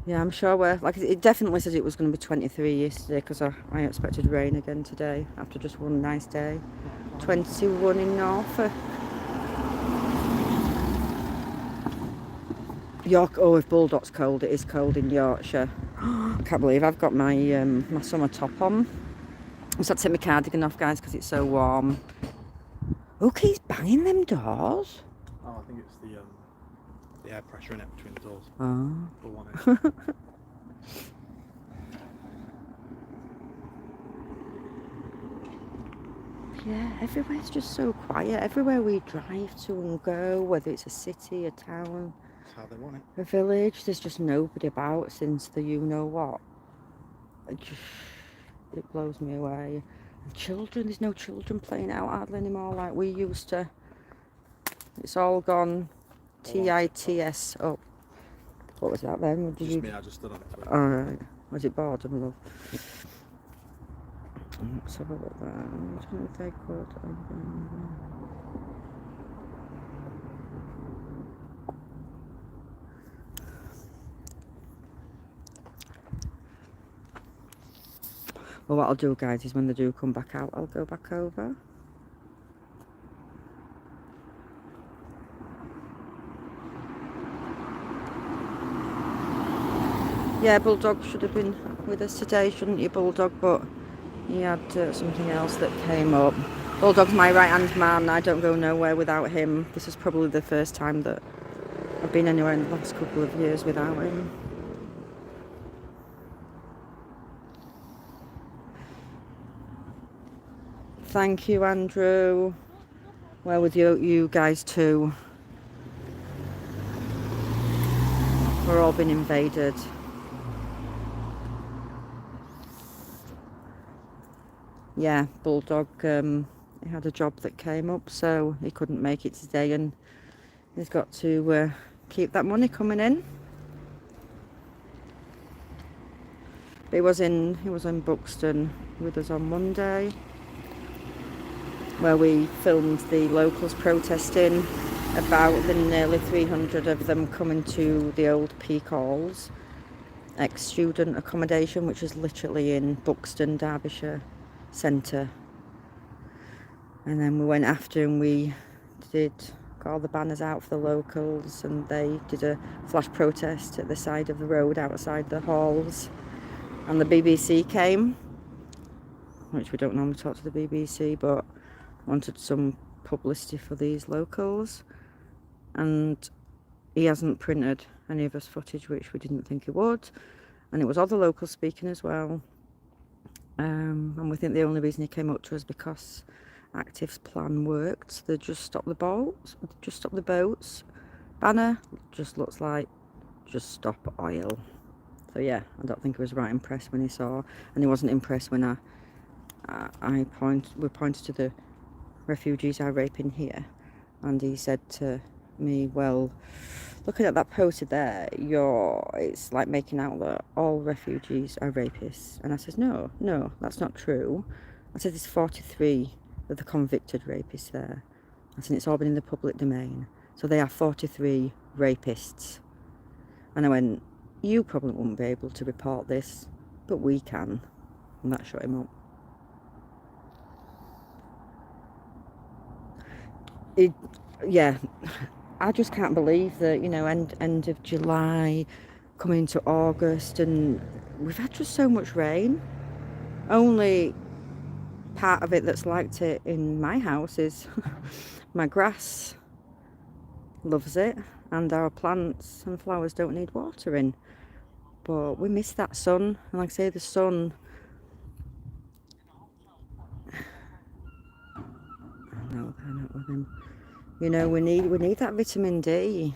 Yeah, I'm sure it definitely says it was going to be 23 yesterday, because I expected rain again today after just one nice day. 21 in Norfolk. If Bulldog's cold, it is cold in Yorkshire. I can't believe I've got my my summer top on. I just had to take my cardigan off, guys, because it's so warm. Who keeps banging them doors? Oh, I think it's the air pressure in it between the doors. Oh. For one Yeah, everywhere's just so quiet. Everywhere we drive to and go, whether it's a city, a town, That's how they want it. a village, there's just nobody about since the you-know-what. It blows me away. And children, there's no children playing out hardly anymore like we used to. It's all gone TITS up. What was that then? Just me, I just stood on it. Alright. Was it boredom, love? Let's have a look there. I'm just going to take what Well, what I'll do, guys, is when they do come back out, I'll go back over. Yeah, Bulldog should have been with us today, shouldn't you, Bulldog? But he had something else that came up. Bulldog's my right-hand man. I don't go nowhere without him. This is probably the first time that I've been anywhere in the last couple of years without him. Thank you, Andrew. Well, with you guys too. We're all being invaded. Yeah, Bulldog, he had a job that came up, so he couldn't make it today, and he's got to keep that money coming in. He was in Buxton with us on Monday, where we filmed the locals protesting about the nearly 300 of them coming to the old Peak Halls ex-student accommodation, which is literally in Buxton, Derbyshire centre. And then we went after and we got all the banners out for the locals, and they did a flash protest at the side of the road outside the halls. And the BBC came, which we don't normally talk to the BBC, but wanted some publicity for these locals. And he hasn't printed any of us footage, which we didn't think he would. And it was all the locals speaking as well. And we think the only reason he came up to us because Active's plan worked. They just stopped the boats. Banner just looks like just stop oil. So yeah, I don't think he was right impressed when he saw, and he wasn't impressed when we pointed to the refugees are raping here, and he said to me, well, looking at that posted there, it's like making out that all refugees are rapists. And I said, no, that's not true. I said, there's 43 of the convicted rapists there. I said, it's all been in the public domain. So they are 43 rapists. And I went, you probably won't be able to report this, but we can. And that shut him up. Yeah, I just can't believe that, you know, end of July, coming into August, and we've had just so much rain. Only part of it that's liked it in my house is my grass loves it, and our plants and flowers don't need watering. But we miss that sun, and like I say, the sun, I know with him. You know, we need that vitamin D.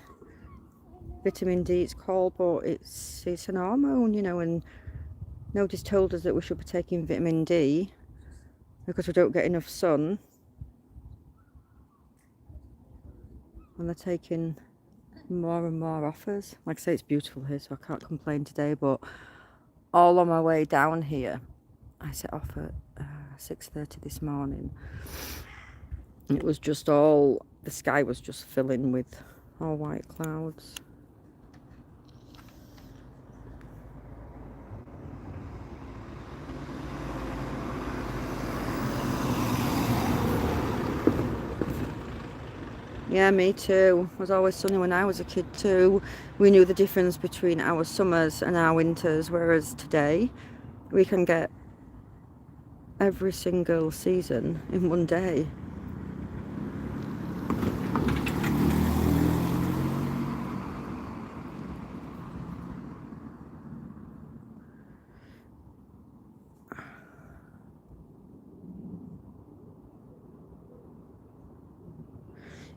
Vitamin D, it's called, but it's an hormone, you know, and nobody's told us that we should be taking vitamin D because we don't get enough sun. And they're taking more and more offers. Like I say, it's beautiful here, so I can't complain today, but all on my way down here, I set off at 6:30 this morning. It was just all, the sky was just filling with all white clouds. Yeah, me too. It was always sunny when I was a kid too. We knew the difference between our summers and our winters, whereas today we can get every single season in one day.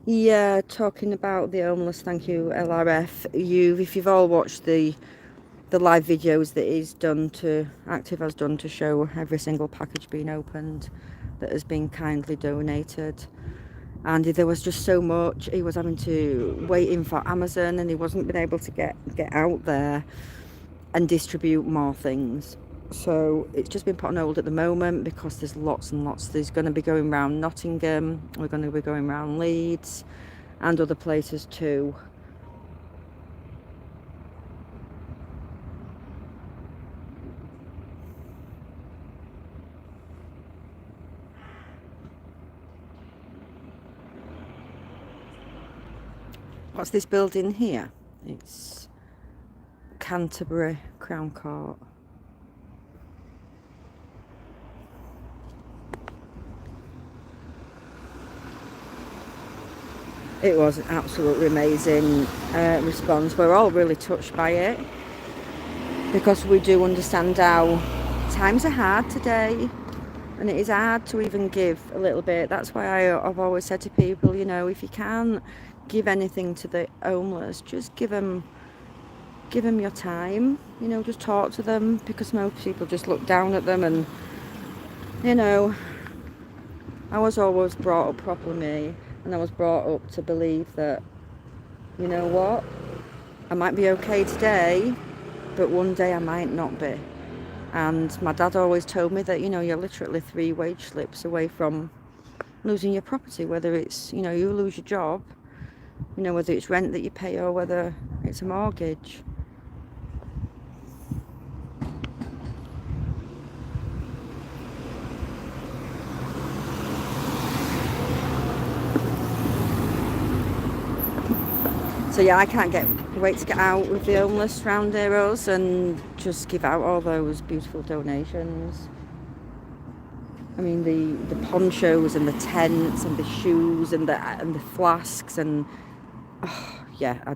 Yeah, talking about the homeless, thank you LRF. If you've all watched the live videos that Active has done to show every single package being opened that has been kindly donated, and there was just so much. He was having to wait in for Amazon, and he wasn't been able to get out there and distribute more things. So it's just been put on hold at the moment because there's lots and lots. There's going to be going around Nottingham, we're going to be going around Leeds and other places too. What's this building here? It's Canterbury Crown Court. It was an absolutely amazing response. We're all really touched by it because we do understand how times are hard today, and it is hard to even give a little bit. That's why I've always said to people, you know, if you can't give anything to the homeless, just give them give them your time, you know, just talk to them, because most people just look down at them. And, you know, I was always brought up properly, and I was brought up to believe that, you know what, I might be okay today, but one day I might not be. And my dad always told me that, you know, you're literally 3 wage slips away from losing your property, whether it's, you know, you lose your job, you know, whether it's rent that you pay or whether it's a mortgage. So yeah, I can't wait to get out with the homeless round here us and just give out all those beautiful donations. I mean, the ponchos and the tents and the shoes and the flasks, and yeah,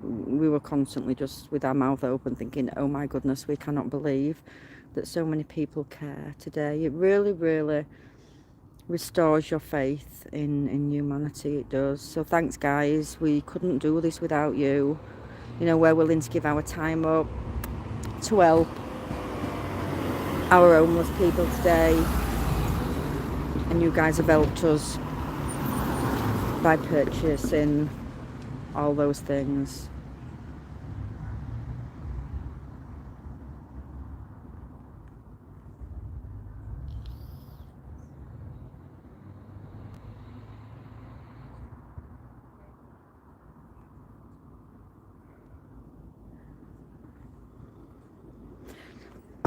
we were constantly just with our mouth open thinking, oh my goodness, we cannot believe that so many people care today. It really, really restores your faith in humanity. It does. So thanks, guys. We couldn't do this without you. You know, we're willing to give our time up to help our homeless people today, and you guys have helped us by purchasing all those things.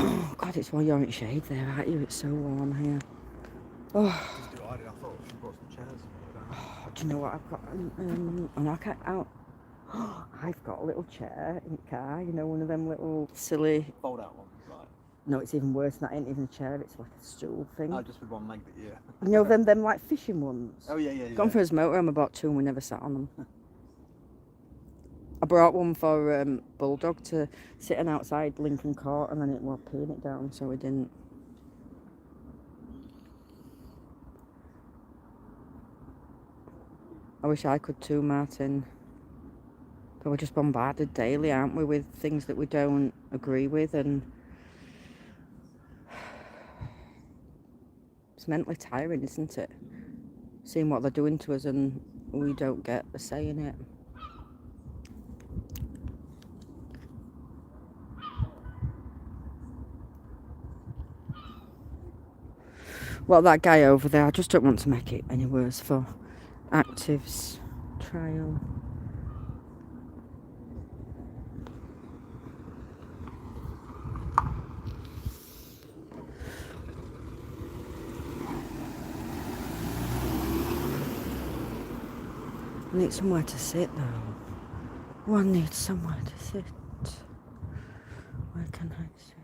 Oh God, it's why you aren't shaved there, aren't you? It's so warm here. Oh. Do you know what I've got? And I can't out. I've got a little chair in the car. You know, one of them little silly Fold out ones, right? No, it's even worse than that. It ain't even a chair. It's like a stool thing. Oh, just with one leg, but yeah. You know them like fishing ones. Oh yeah. Gone for his motorhome. I bought 2 and we never sat on them. I brought one for Bulldog to sitting outside Lincoln Court, and then it was peeing it down, so we didn't. I wish I could too, Martin. But we're just bombarded daily, aren't we, with things that we don't agree with, and it's mentally tiring, isn't it? Seeing what they're doing to us and we don't get a say in it. Well, that guy over there, I just don't want to make it any worse for Active's trial. I need somewhere to sit though. One needs somewhere to sit. Where can I sit?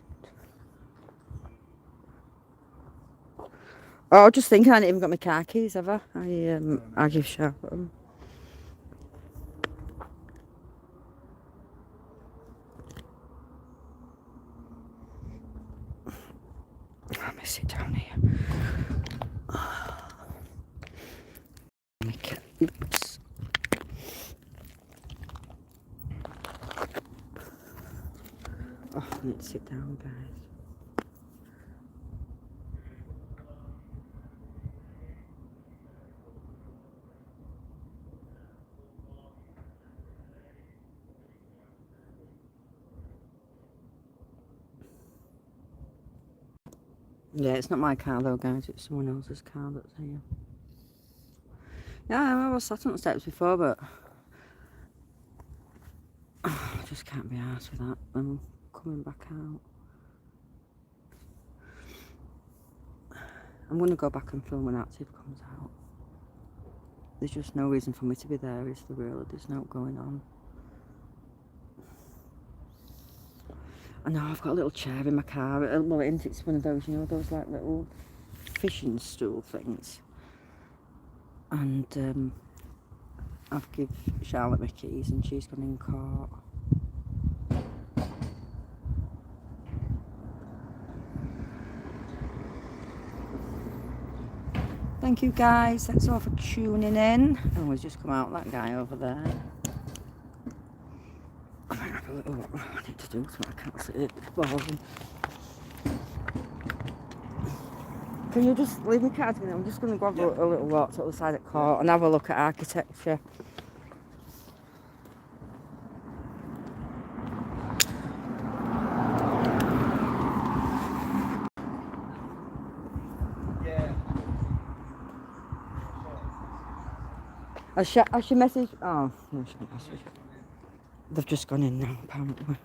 Oh, I was just thinking I ain't even got my car keys, have I? I give sharp at them. Let me sit down here. Oops. Oh, I need to sit down, guys. Yeah, it's not my car though, guys. It's someone else's car that's here. Yeah, I was sat on the steps before, but I just can't be arsed with that. I'm coming back out. I'm going to go back and film when Active comes out. There's just no reason for me to be there, is there really? There's no going on. I know, I've got a little chair in my car. Well, it's one of those, you know, those like little fishing stool things. And I've give Charlotte my keys and she's gone in court. Thank you guys, thanks all for tuning in. Oh, he's just come out, that guy over there. I might have a what I need to do so I can't see it. Boring. Can you just leave me cardigan? I'm just going to go have a little walk to the side of court and have a look at architecture. Has she messaged? Oh, no, she didn't message. They've just gone in now, apparently.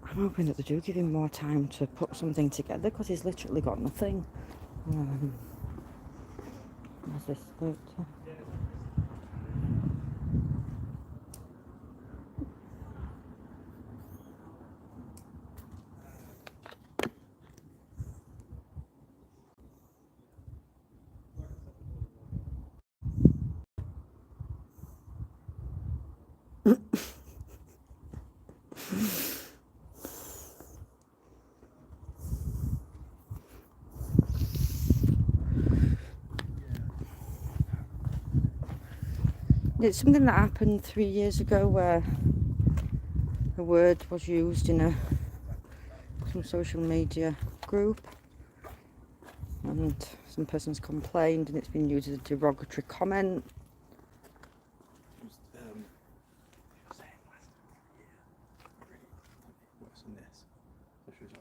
I'm hoping that they do give him more time to put something together because he's literally got nothing. What's this? It's something that happened 3 years ago where a word was used in some social media group and some persons complained and it's been used as a derogatory comment.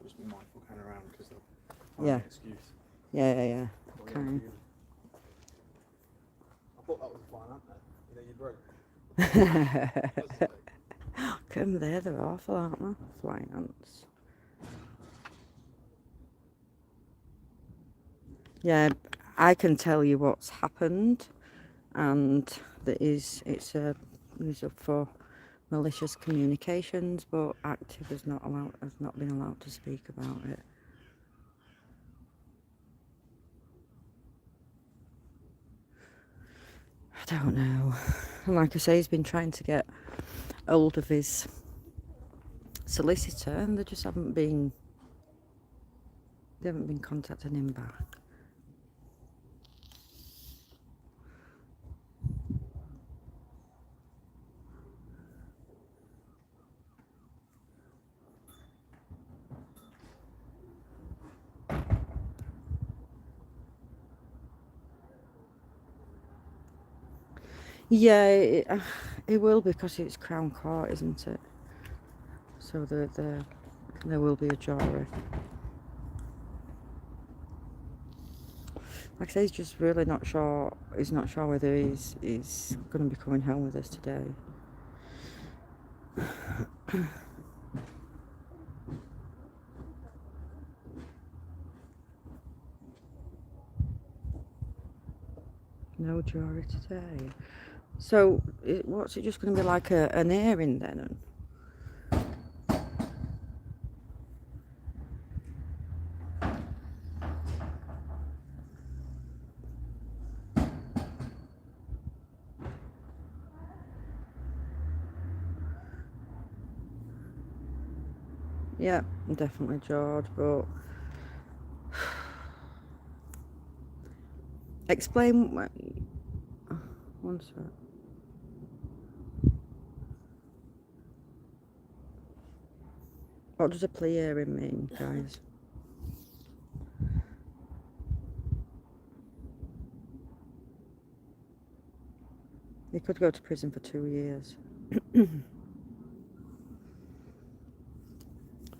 Just be mindful kind of around because they'll Yeah. find an excuse. Yeah. Okay. I thought that was fine, aren't they? You know, you broke. Come there, they're awful, aren't they? Flying ants. Yeah, I can tell you what's happened, and that it's up for malicious communications, but active has not been allowed to speak about it. I don't know. And like I say, he's been trying to get hold of his solicitor, and they haven't been contacting him back. Yeah, it will, because it's Crown Court, isn't it? So there will be a jury. Like I say, he's just really not sure. He's not sure whether he's going to be coming home with us today. No jury today. So what's it just going to be like an hearing then? Yeah, definitely George, but explain one sec. What does a plea hearing mean, guys? He could go to prison for 2 years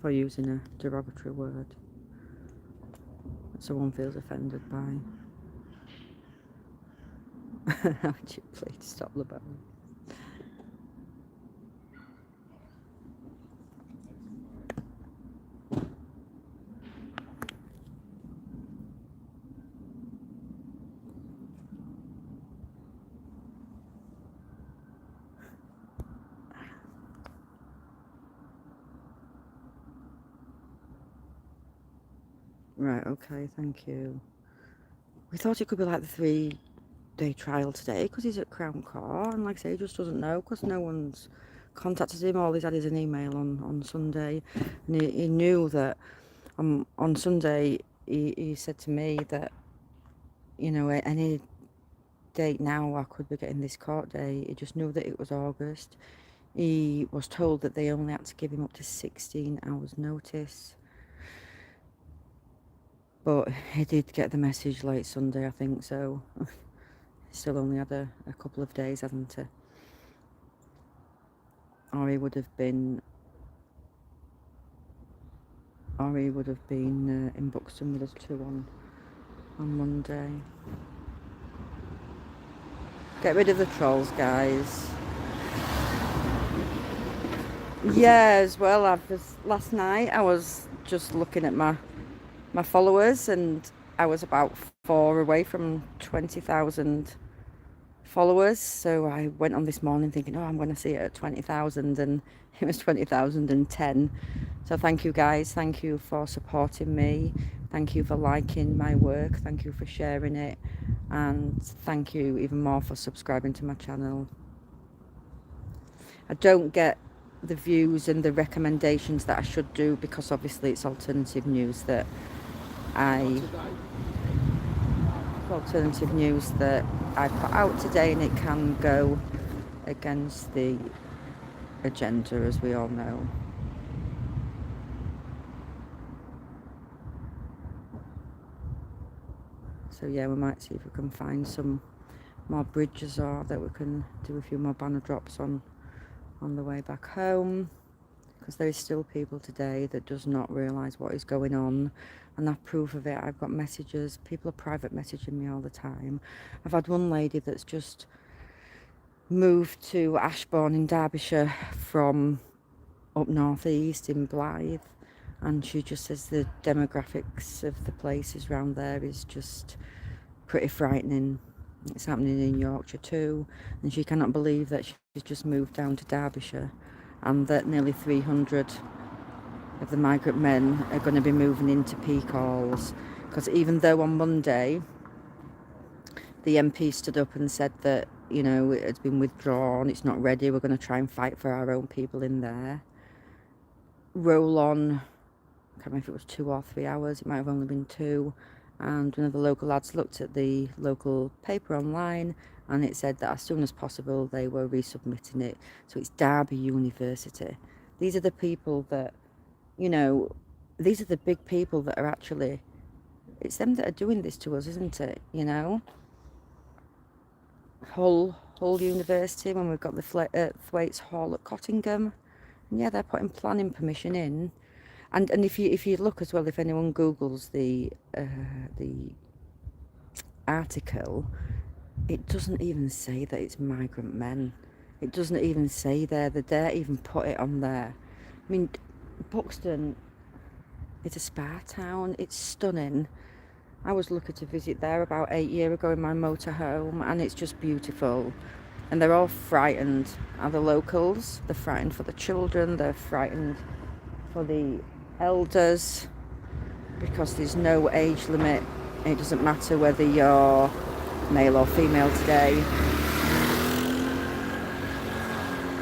for using a derogatory word that someone feels offended by. How would you please stop the bone? Right, okay, thank you. We thought it could be like the 3-day trial today because he's at Crown Court, and like I say, he just doesn't know because no one's contacted him. All he's had is an email on Sunday, and he knew that on Sunday he said to me that, you know, any date now I could be getting this court date. He just knew that it was August. He was told that they only had to give him up to 16 hours notice. But he did get the message late Sunday, I think, so still only had a couple of days, hasn't he? Or he would have been in Buxton with us too on Monday. Get rid of the trolls, guys. Yeah, as well, last night I was just looking at my followers, and I was about 4 away from 20,000 followers. So I went on this morning thinking, oh, I'm going to see it at 20,000, and it was 20,010. So thank you guys, thank you for supporting me, thank you for liking my work, thank you for sharing it, and thank you even more for subscribing to my channel. I don't get the views and the recommendations that I should do, because obviously it's alternative news that I put out today, and it can go against the agenda, as we all know. So yeah, we might see if we can find some more bridges, or that we can do a few more banner drops on the way back home, because there is still people today that does not realise what is going on, and I've proof of it. I've got messages, people are private messaging me all the time. I've had one lady that's just moved to Ashbourne in Derbyshire from up northeast in Blythe, and she just says the demographics of the places around there is just pretty frightening. It's happening in Yorkshire too, and she cannot believe that she's just moved down to Derbyshire, and that nearly 300 of the migrant men are going to be moving into peak halls. Because even though on Monday the MP stood up and said that, you know, it has been withdrawn, it's not ready, we're going to try and fight for our own people in there. Roll on, I can't remember if it was 2 or 3 hours, it might have only been 2, and one of the local lads looked at the local paper online, and it said that as soon as possible they were resubmitting it. So it's Derby University. These are the people that, you know, these are the big people that are actually, it's them that are doing this to us, isn't it? You know, Hull University, when we've got the Thwaites Hall at Cottingham, and yeah, they're putting planning permission in. And if you look as well, if anyone Googles the article, it doesn't even say that it's migrant men. It doesn't even say there, they dare even put it on there. I mean, Buxton is a spa town, it's stunning. I was lucky to visit there about 8 years ago in my motorhome, and it's just beautiful. And they're all frightened, are the locals. They're frightened for the children, they're frightened for the elders, because there's no age limit. It doesn't matter whether you're male or female today.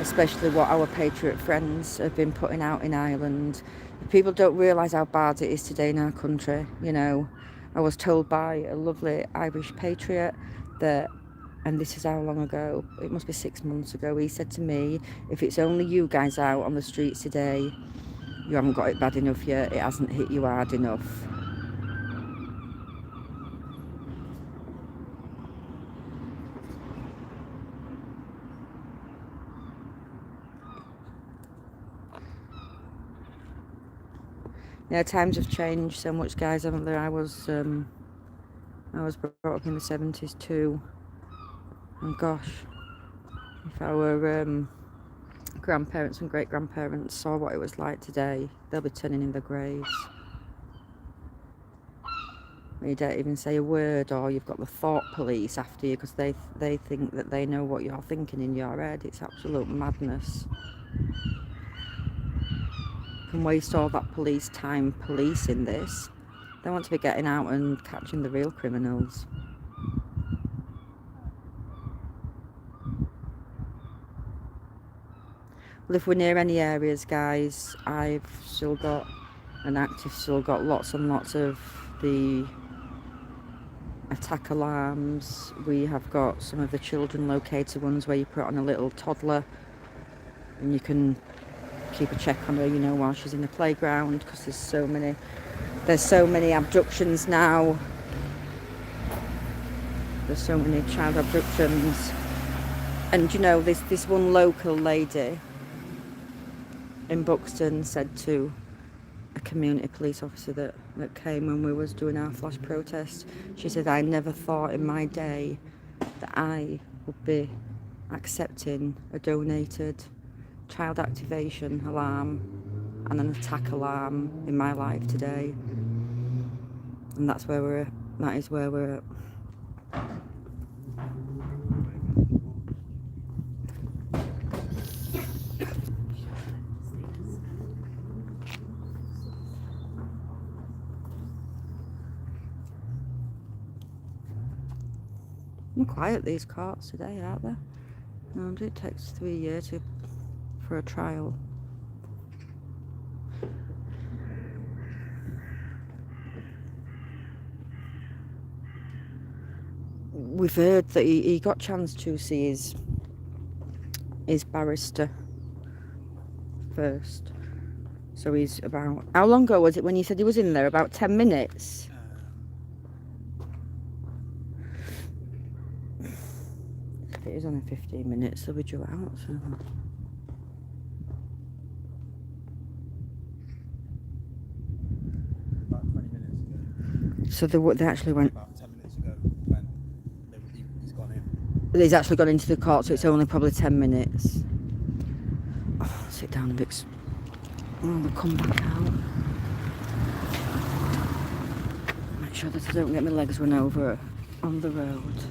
Especially what our Patriot friends have been putting out in Ireland. People don't realise how bad it is today in our country, you know. I was told by a lovely Irish Patriot that, and this is how long ago, it must be 6 months ago, he said to me, if it's only you guys out on the streets today, you haven't got it bad enough yet, it hasn't hit you hard enough. Yeah, times have changed so much, guys, haven't they? I was brought up in the 70s too, and gosh, if our grandparents and great grandparents saw what it was like today, they'll be turning in their graves. You don't even say a word, or you've got the thought police after you because they think that they know what you're thinking in your head. It's absolute madness. Can waste all that police time policing this. They want to be getting out and catching the real criminals. Well, if we're near any areas, guys, I've still got lots and lots of the attack alarms. We have got some of the children locator ones where you put on a little toddler and you can keep a check on her, you know, while she's in the playground, because there's so many abductions now. There's so many child abductions. And you know, this one local lady in Buxton said to a community police officer that came when we was doing our flash protest, she said, I never thought in my day that I would be accepting a donated child activation alarm and an attack alarm in my life today. And that's where we're at. That is where we're at. I'm quiet, these courts today, aren't they? And it takes 3 years for a trial. We've heard that he got a chance to see his barrister first. So he's about... How long ago was it when you said he was in there? About 10 minutes? It is only 15 minutes, so we drew out. So. About 20 minutes ago. So they actually went... About 10 minutes ago when he's gone in. He's actually gone into the court, so it's only probably 10 minutes. Oh, sit down a bit. Oh, they'll come back out. Make sure that I don't get my legs run over on the road.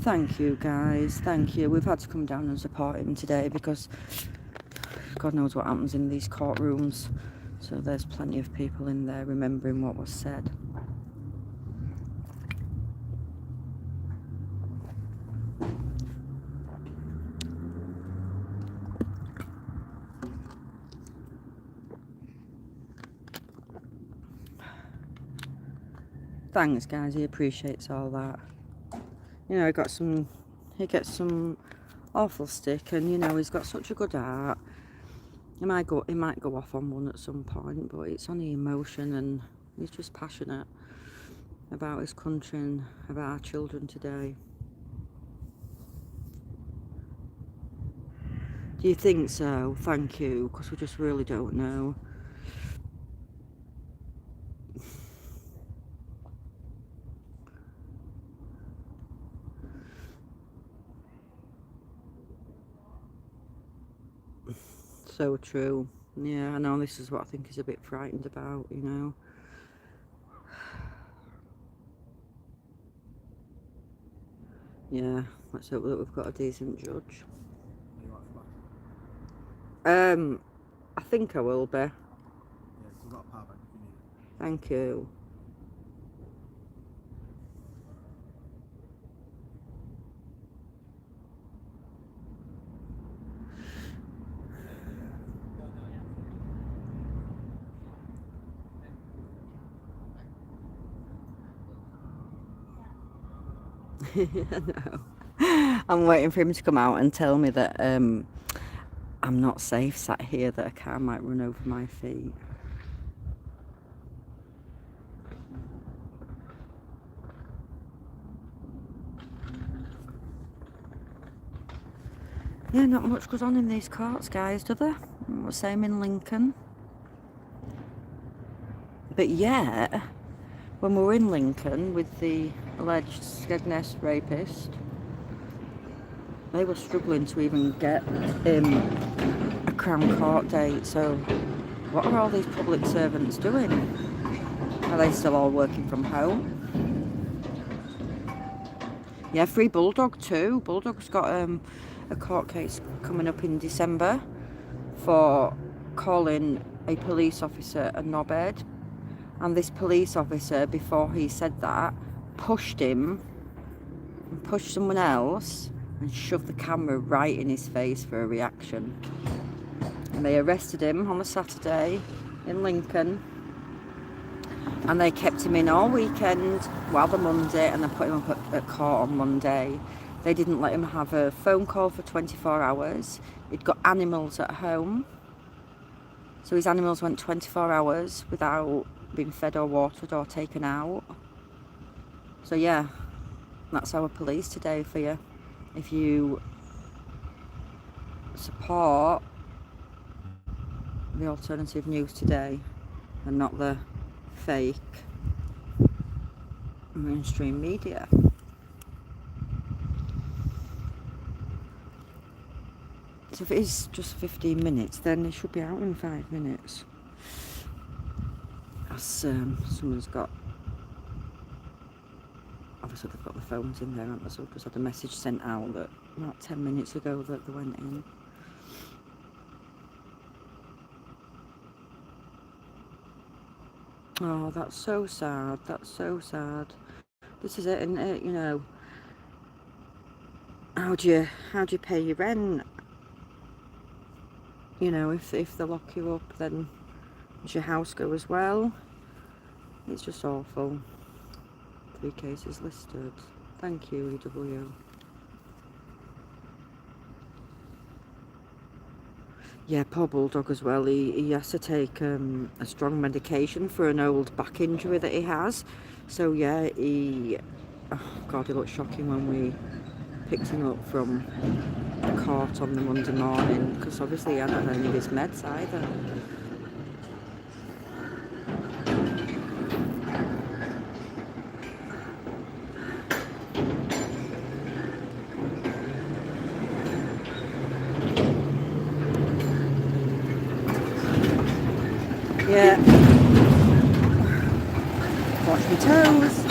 Thank you, guys. Thank you. We've had to come down and support him today because God knows what happens in these courtrooms. So there's plenty of people in there remembering what was said. Thanks, guys. He appreciates all that. You know, he gets some awful stick, and you know, he's got such a good heart. He might go off on one at some point, but it's only emotion, and he's just passionate about his country and about our children today. Do you think so? Thank you, because we just really don't know. So true. Yeah, I know, this is what I think he's a bit frightened about, you know. Yeah, let's hope that we've got a decent judge. I think I will be. Yeah, we've got a power bank if you need it. Thank you. No. I'm waiting for him to come out and tell me that I'm not safe sat here, that a car might run over my feet. Yeah, not much goes on in these courts, guys, do there? Same in Lincoln. But yet, when we were in Lincoln with the alleged Skegness rapist, they were struggling to even get a Crown Court date. So what are all these public servants doing? Are they still all working from home? Yeah, free Bulldog too. Bulldog's got a court case coming up in December for calling a police officer a knobhead. And this police officer, before he said that, pushed him and pushed someone else and shoved the camera right in his face for a reaction. And they arrested him on a Saturday in Lincoln. And they kept him in all weekend, well, the Monday, and then put him up at court on Monday. They didn't let him have a phone call for 24 hours. He'd got animals at home. So his animals went 24 hours without being fed or watered or taken out. So yeah, that's our police today for you. If you support the alternative news today and not the fake mainstream media. So if it is just 15 minutes, then it should be out in 5 minutes. As someone's got, obviously they've got the phones in there, haven't they? So I've just had a message sent out that about 10 minutes ago that they went in. Oh, that's so sad. That's so sad. This is it, isn't it? You know, how do you pay your rent? You know, if they lock you up, then does your house go as well? It's just awful. 3 cases listed. Thank you, EW. Yeah, poor Bulldog as well. He has to take a strong medication for an old back injury that he has. So yeah, oh God, he looked shocking when we picked him up from court on the Monday morning, because obviously he hadn't had any of his meds either. Yeah. Watch my toes.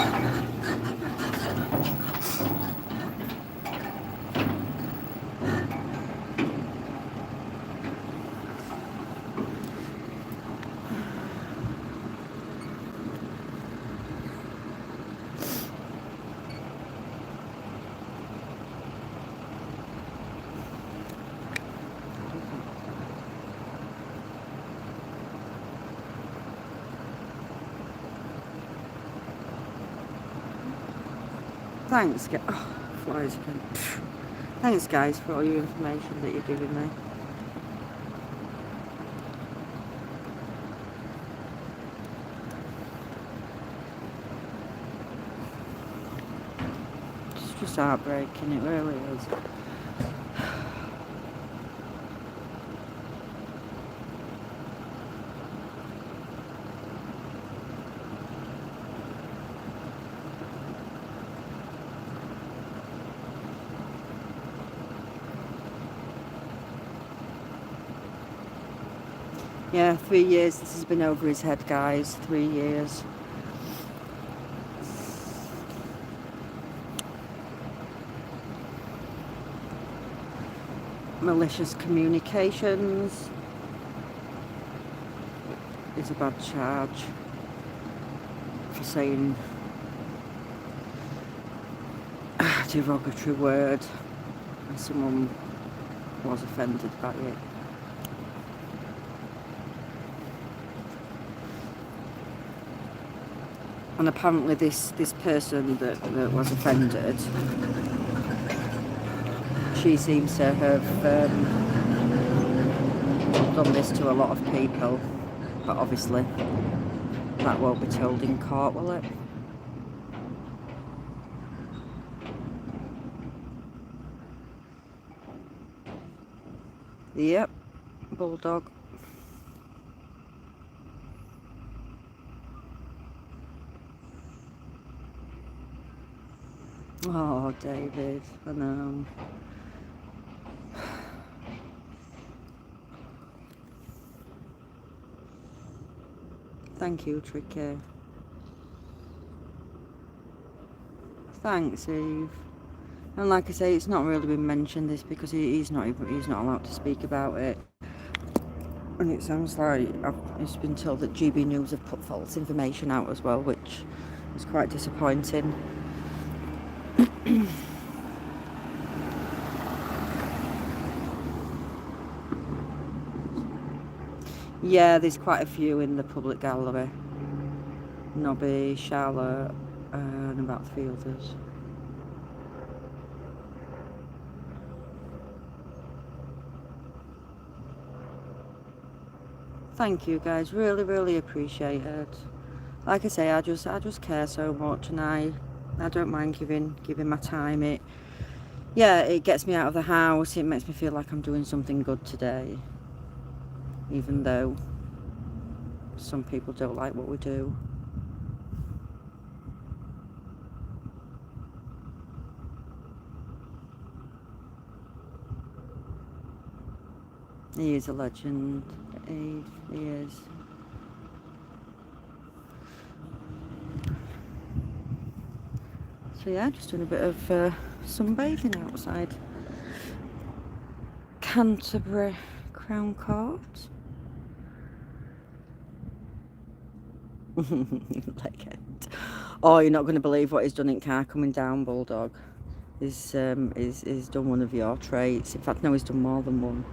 Thanks, flies again. Thanks, guys, for all your information that you're giving me. It's just heartbreaking, it really is. Yeah, 3 years. This has been over his head, guys. 3 years. Malicious communications is a bad charge for saying a derogatory word and someone was offended by it. And apparently this person that was offended, she seems to have done this to a lot of people, but obviously that won't be told in court, will it? Yep, Bulldog. Oh, David, I know. Thank you, Tricky. Thanks, Eve. And like I say, it's not really been mentioned this because he's not allowed to speak about it. And it sounds like it's been told that GB News have put false information out as well, which is quite disappointing. Yeah, there's quite a few in the public gallery. Nobby, Charlotte, and about 3 others. Thank you guys, really appreciate it. Like I say, I just care so much, and I don't mind giving my time. It gets me out of the house. It makes me feel like I'm doing something good today, even though some people don't like what we do. He is a legend. He is. So yeah, just doing a bit of sunbathing outside Canterbury Crown Court. Legend. Oh, you're not going to believe what he's done in car coming down, Bulldog. He's done one of your traits. In fact, no, he's done more than one.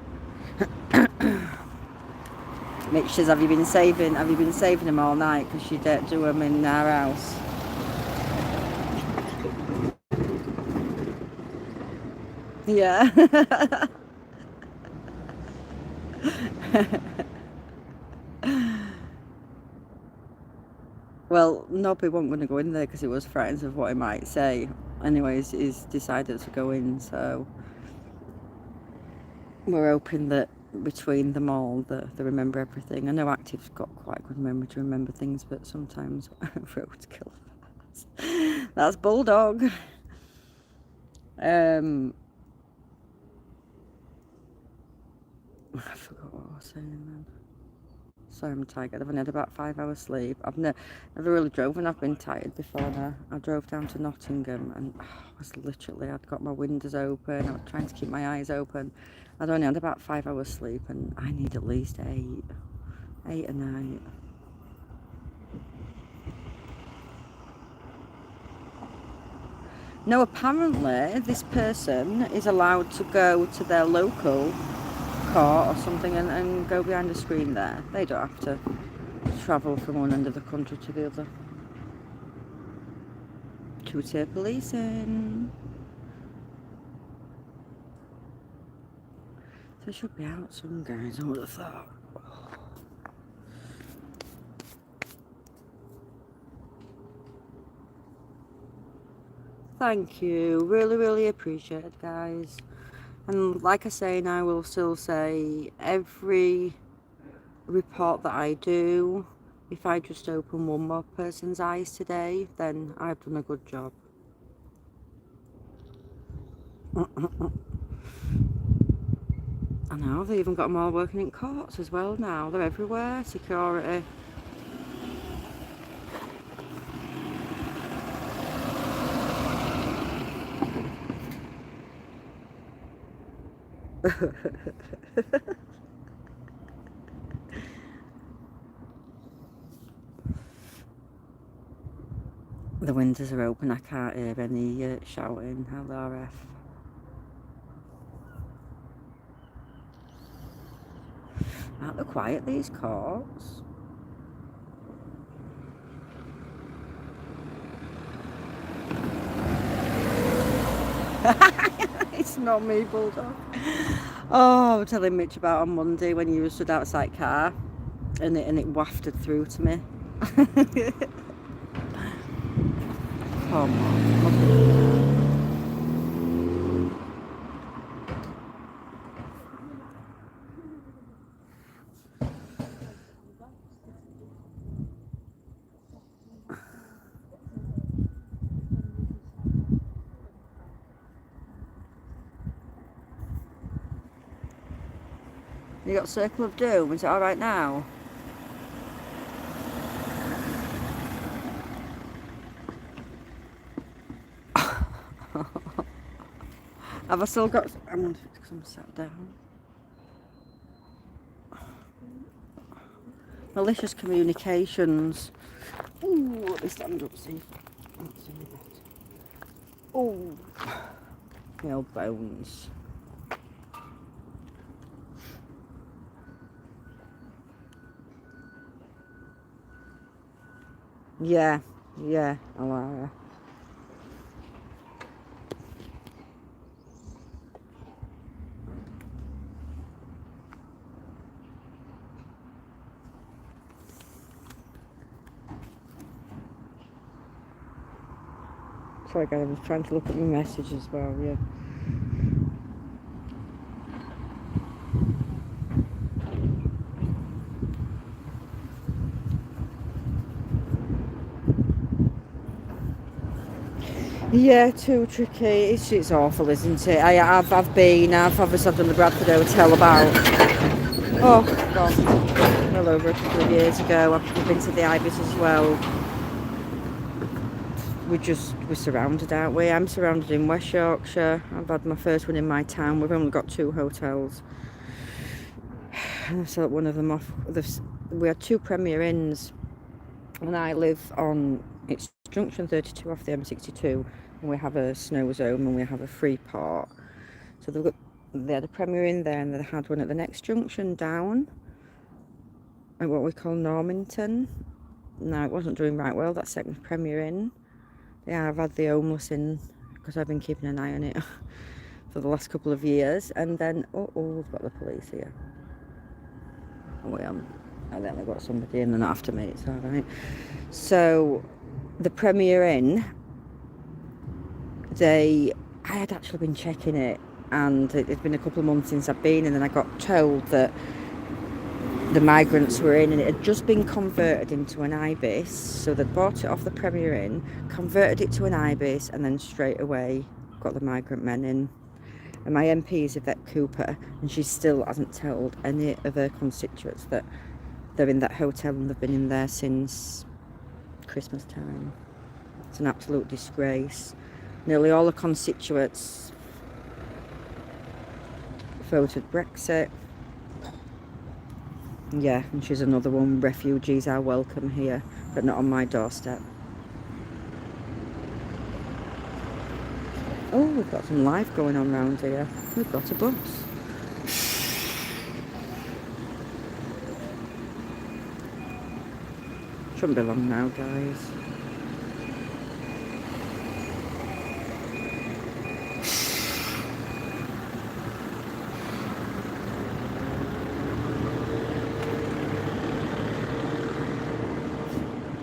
Mitch says, have you been saving them all night? Because you don't do them in our house. Yeah. Well, Nobby wasn't going to go in there because he was frightened of what he might say. Anyways, he's decided to go in, so we're hoping that between them all they remember everything. I know Active's got quite good memory to remember things, but sometimes roadkill fast. That's Bulldog. I forgot what I was saying then. Sorry, I'm tired. I've only had about 5 hours sleep. I've never really drove when I've been tired before now. I drove down to Nottingham and I'd got my windows open. I was trying to keep my eyes open. I'd only had about 5 hours sleep and I need at least 8 a night. No, apparently this person is allowed to go to their local court or something and go behind a screen there. They don't have to travel from one end of the country to the other. Two-tier policing. So it should be out soon, guys, I would have thought. Thank you. Really appreciate it, guys. And like I say, and I will still say, every report that I do, if I just open one more person's eyes today, then I've done a good job. I know, they've even got them all working in courts as well now. They're everywhere, security. The windows are open, I can't hear any shouting. Hello, RF. Aren't they quiet, these courts? It's not me, Bulldog. Oh, I was telling Mitch about on Monday when you stood outside car and it wafted through to me. Come on. You got Circle of Doom, is it alright now? Have I still got... I wonder if it's because I'm sat down. Malicious communications. Ooh, let me stand up, see. Oh, my old bones. Yeah, yeah, Alara. Sorry guys, I was trying to look at my message as well, yeah. Yeah, too tricky. It's awful, isn't it? I've obviously done the Bradford Hotel about, oh god, well over a couple of years ago. I've been to the Ibis as well. We're surrounded, aren't we? I'm surrounded in West Yorkshire. I've had my first one in my town. We've only got 2 hotels. And I set one of them off. We had 2 Premier Inns, and I live on, it's junction 32 off the M62, and we have a snow zone and we have a free port. So they had a Premier Inn there, and they had one at the next junction down at what we call Normanton. Now, it wasn't doing right well, that second Premier Inn. Yeah, I've had the homeless in because I've been keeping an eye on it for the last couple of years. And then, we've got the police here. And then they've got somebody in and after me, it's alright. So, the Premier Inn, I had actually been checking it, and it's been a couple of months since I've been, and then I got told that the migrants were in, and it had just been converted into an ibis. So they bought it off the Premier Inn, converted it to an ibis, and then straight away got the migrant men in. And my MP is Yvette Cooper, and she still hasn't told any of her constituents that they're in that hotel, and they've been in there since Christmas time. It's an absolute disgrace. Nearly all the constituents voted Brexit. Yeah, and she's another one. Refugees are welcome here, but not on my doorstep. Oh, we've got some life going on round here. We've got a bus. Shouldn't be long now, guys.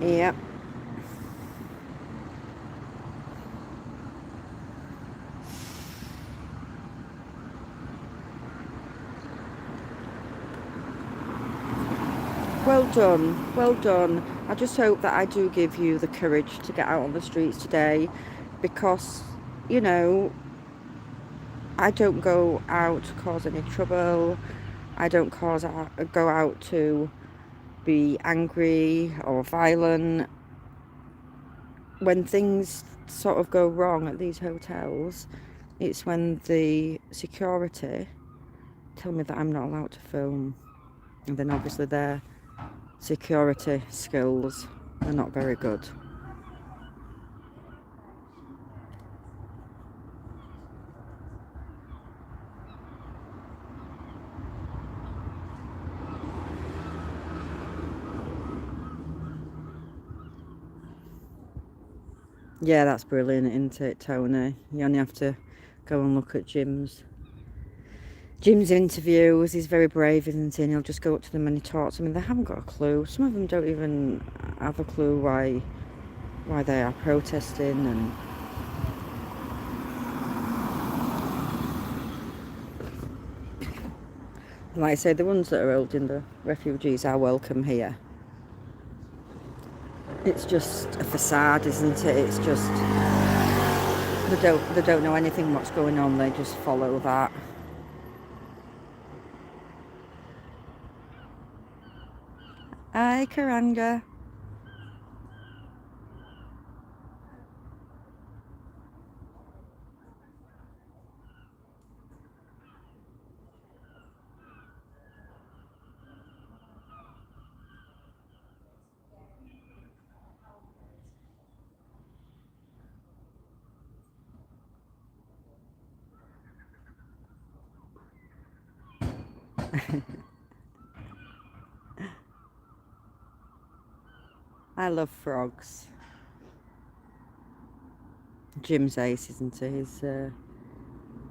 Yep. Well done, well done. I just hope that I do give you the courage to get out on the streets today, because, you know, I don't go out to cause any trouble. I don't go out to be angry or violent. When things sort of go wrong at these hotels, it's when the security tell me that I'm not allowed to film, and then obviously their security skills are not very good. Yeah, that's brilliant, isn't it, Tony? You only have to go and look at Jim's interviews. He's very brave, isn't he? And he'll just go up to them and he talks. I mean, they haven't got a clue. Some of them don't even have a clue why they are protesting. And like I say, the ones that are holding the refugees are welcome here. It's just a facade, isn't it? It's just they don't know anything what's going on. They just follow that. Hi, Karanga. I love frogs. Jim's ace, isn't he?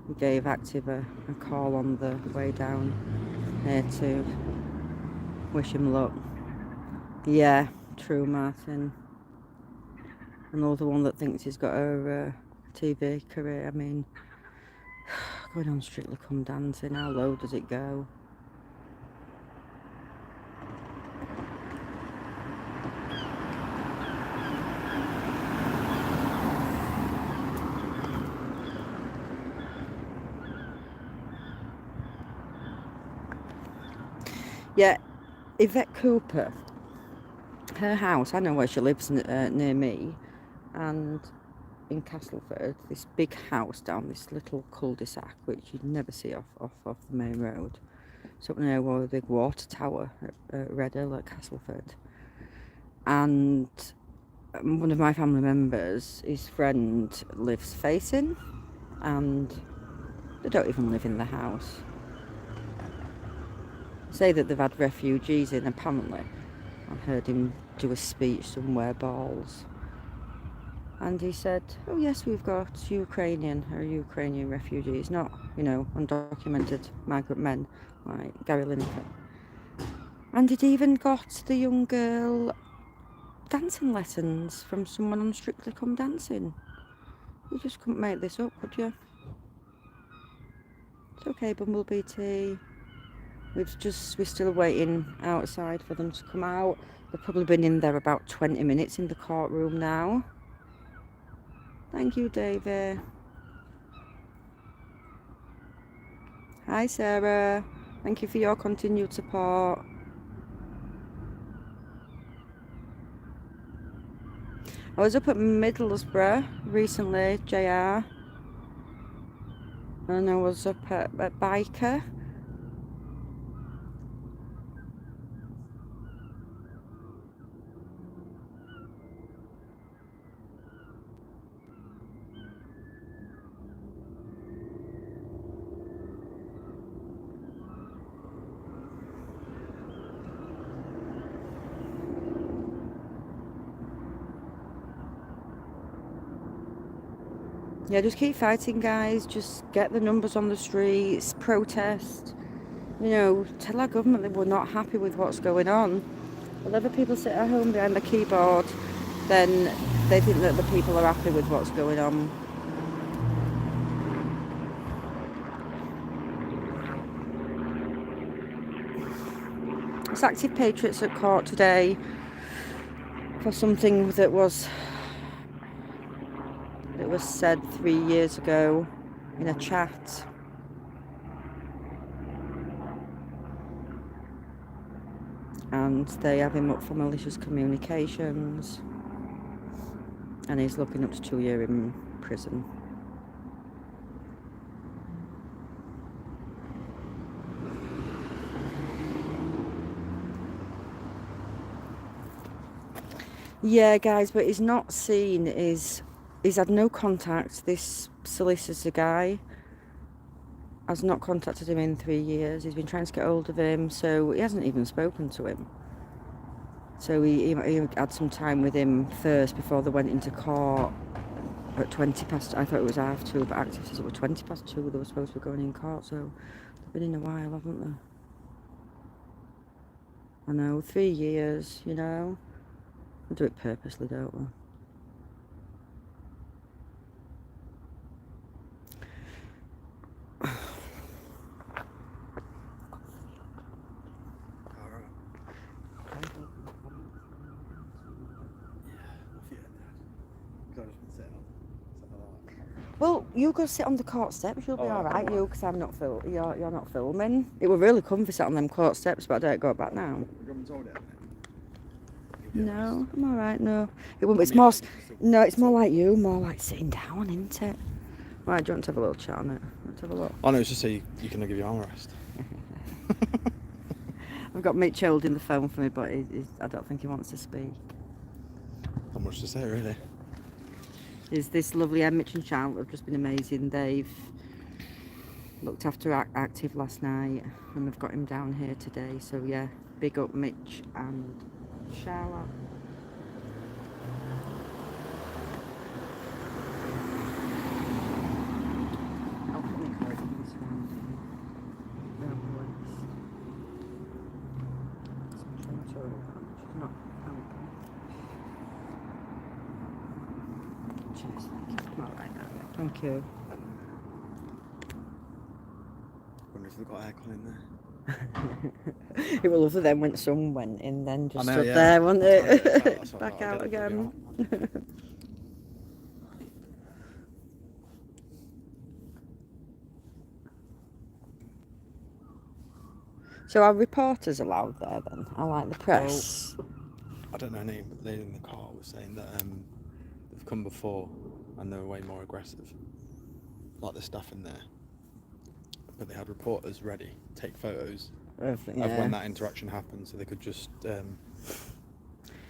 He gave Active a call on the way down here to wish him luck. Yeah, true, Martin. Another one that thinks he's got a TV career. I mean, going on Strictly Come Dancing, how low does it go? Yeah, Yvette Cooper, her house, I know where she lives near me, and in Castleford, this big house down this little cul-de-sac, which you'd never see off the main road. It's up near the big water tower at Red Hill at Castleford. And one of my family members, his friend, lives facing, and they don't even live in the house. Say that they've had refugees in, apparently. I heard him do a speech somewhere, balls. And he said, oh yes, we've got Ukrainian refugees, not, undocumented migrant men like Gary Lineker. And he'd even got the young girl dancing lessons from someone on Strictly Come Dancing. You just couldn't make this up, could you? It's okay, Bumblebee Tea. We're still waiting outside for them to come out. They've probably been in there about 20 minutes in the courtroom now. Thank you, Davey. Hi, Sarah. Thank you for your continued support. I was up at Middlesbrough recently, JR. And I was up at Biker. Yeah, just keep fighting, guys. Just get the numbers on the streets, protest. Tell our government that we're not happy with what's going on. Whenever people sit at home behind the keyboard, then they think that the people are happy with what's going on. It's active Patriots at court today for something that was said 3 years ago in a chat. And they have him up for malicious communications, and he's looking up to 2 years in prison. Yeah, guys, but he's not seen he's had no contact. This solicitor guy has not contacted him in 3 years. He's been trying to get hold of him, so he hasn't even spoken to him. So he had some time with him first before they went into court at 20 past. I thought it was 2:30, but Active says it was 20 past 2. They were supposed to be going in court, so they've been in a while, haven't they? I know, 3 years, They do it purposely, don't they? Well, you go sit on the court steps. You'll be all right, because I'm not you're not filming. It were really comfy sat on them court steps, but I don't go back now. No, I'm all right. No, it's more. No, it's more like you, more like sitting down, isn't it? Right, do you want to have a little chat on it? Let's have a look. Oh no, it's just so you can give your arm a rest. I've got Mitch holding the phone for me, but I don't think he wants to speak. Not much to say, really. Is this lovely Mitch and Charlotte have just been amazing. They've looked after Active last night, and they've got him down here today. So yeah, big up Mitch and Charlotte. Cheers. All right. Thank you. Wonder if they've got aircon in there. It was lovely then when sun went in, then just I know, stood yeah. there, wasn't That's it? what I Back thought, out I'll get it again. So are reporters allowed there then? I like the press. Well, I don't know her name, but the lady in the car was saying that they've come before and they were way more aggressive. Like the stuff in there. But they had reporters ready to take photos of when that interaction happened, so they could just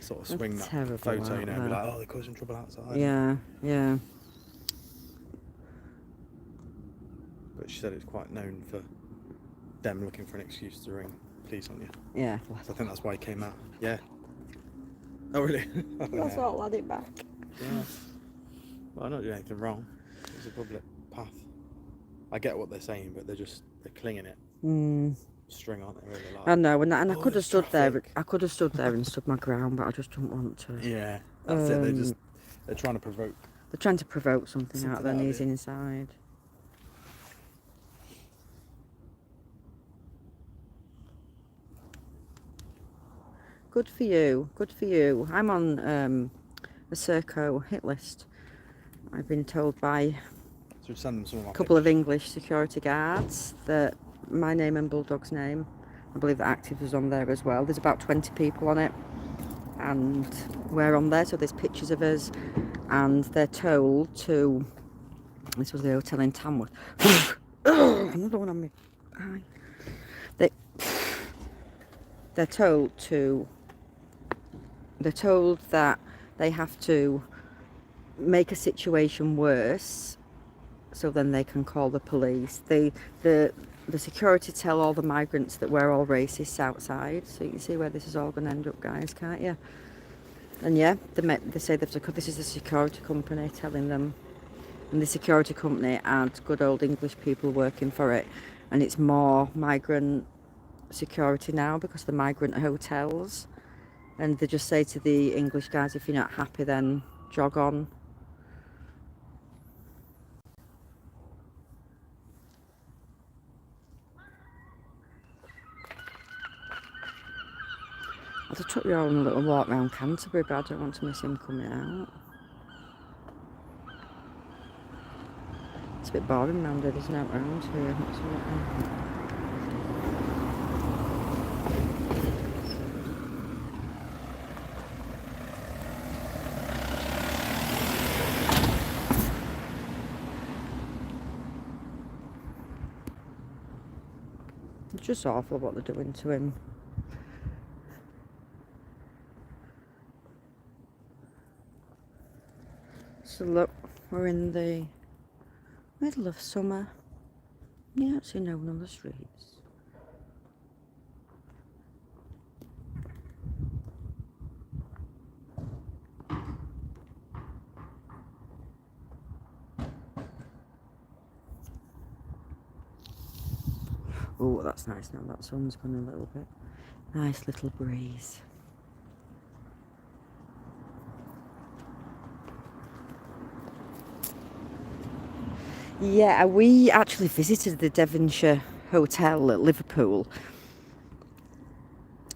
sort of swing that photo, you know, and be like, oh, they're causing trouble outside. Yeah, yeah. But she said it's quite known for them looking for an excuse to ring police on you. Yeah. So I think that's why he came out. Yeah. Oh, really? That's all, I'll add it back. Yeah. Well, I'm not doing anything wrong. It's a public path. I get what they're saying, but they're clinging it. String, aren't they? Really, like, I know, and I could have stood there. I could have stood there and stood my ground, but I just don't want to. Yeah, that's it. They're trying to provoke. They're trying to provoke something out of their knees inside. Good for you. Good for you. I'm on a Serco hit list. I've been told by Send them some of my a couple of English security guards that my name and Bulldog's name, I believe that Active was on there as well. There's about 20 people on it and we're on there, so there's pictures of us, and they're told to, this was the hotel in Tamworth. Another one on me. They're told that they have to make a situation worse so then they can call the police. The security tell all the migrants that we're all racists outside, so you can see where this is all going to end up, guys, can't you? And yeah, they say this is the security company telling them, and the security company had good old English people working for it, and it's more migrant security now because of the migrant hotels, and they just say to the English guys, if you're not happy then jog on. I'd have took you all on a little walk around Canterbury, but I don't want to miss him coming out. It's a bit boring round here, there's no round here. It's just awful what they're doing to him. So look, we're in the middle of summer. You don't see no one on the streets. Oh, that's nice now. That sun's gone a little bit. Nice little breeze. Yeah, we actually visited the Devonshire Hotel at Liverpool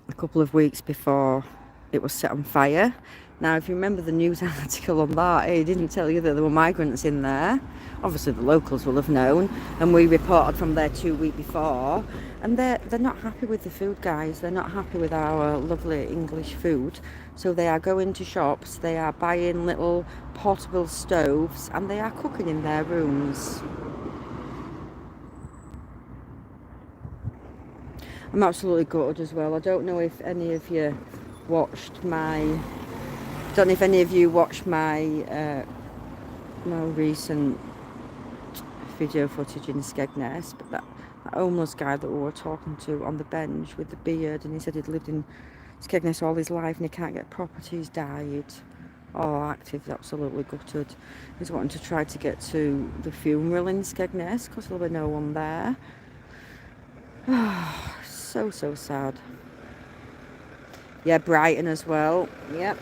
a couple of weeks before it was set on fire. Now, if you remember the news article on that, it didn't tell you that there were migrants in there. Obviously, the locals will have known, and we reported from there 2 weeks before. And they're not happy with the food, guys. They're not happy with our lovely English food. So they are going to shops, they are buying little portable stoves, and they are cooking in their rooms. I'm absolutely gutted as well. I don't know if any of you watched my more recent video footage in Skegness, but that homeless guy that we were talking to on the bench with the beard, and he said he'd lived in Skegness all his life and he can't get property, he's died. Oh, Active, absolutely gutted. He's wanting to try to get to the funeral in Skegness because there'll be no one there. So sad. Yeah, Brighton as well. Yep.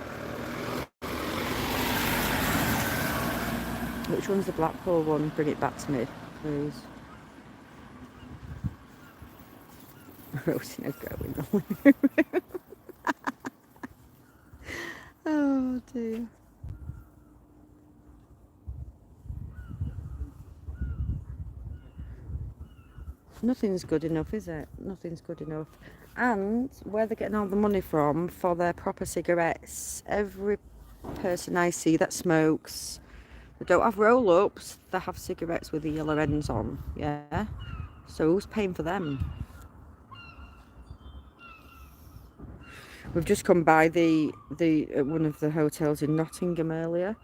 Which one's the Blackpool one? Bring it back to me, please. Roasting a going on. Oh dear. Nothing's good enough, is it? Nothing's good enough. And where they're getting all the money from for their proper cigarettes, every person I see that smokes, they don't have roll-ups, they have cigarettes with the yellow ends on, yeah? So who's paying for them? We've just come by the one of the hotels in Nottingham earlier,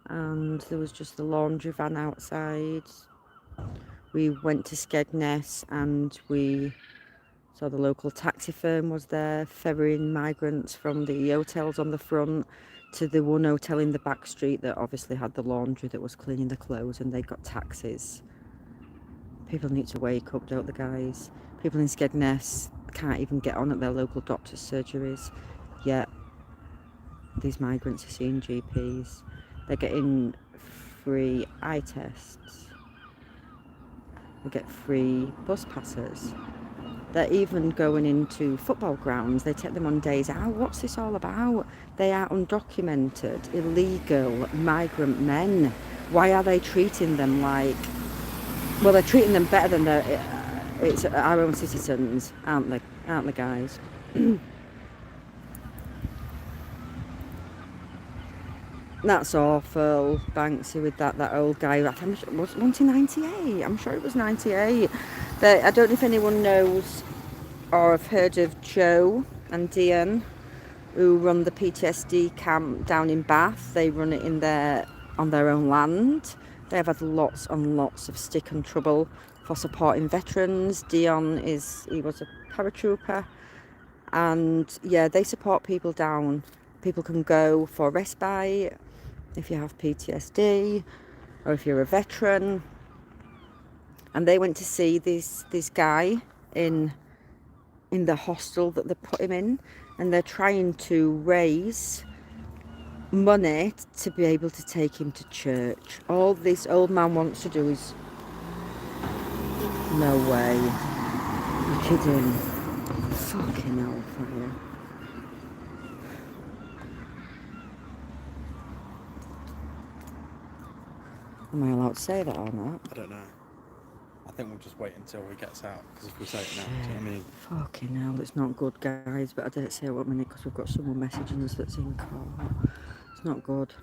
and there was just the laundry van outside. We went to Skegness and we saw the local taxi firm was there, ferrying migrants from the hotels on the front to the one hotel in the back street that obviously had the laundry that was cleaning the clothes, and they got taxis. People need to wake up, don't they, guys? People in Skegness can't even get on at their local doctor's surgeries, yet these migrants are seeing GPs. They're getting free eye tests. They get free bus passes. They're even going into football grounds. They take them on days out. What's this all about? They are undocumented, illegal migrant men. Why are they treating them like... Well, they're treating them better than it's our own citizens, aren't they? Aren't they, guys? That's awful. Banksy with that old guy. I think it was 98. I'm sure it was 98. But I don't know if anyone knows or have heard of Joe and Diane, who run the PTSD camp down in Bath. They run it on their own land. They have had lots and lots of stick and trouble for supporting veterans. Dion he was a paratrooper, and yeah, they support people down. People can go for respite if you have PTSD or if you're a veteran. And they went to see this guy in the hostel that they put him in, and they're trying to raise money to be able to take him to church. All this old man wants to do is... No way. You're kidding. Fucking hellfire. Am I allowed to say that or not? I don't know. I think we'll just wait until he gets out, because if we say it now, do you know what I mean? Fucking hell, it's not good, guys, but I didn't say what minute because we've got someone messaging us that's in court. It's not good.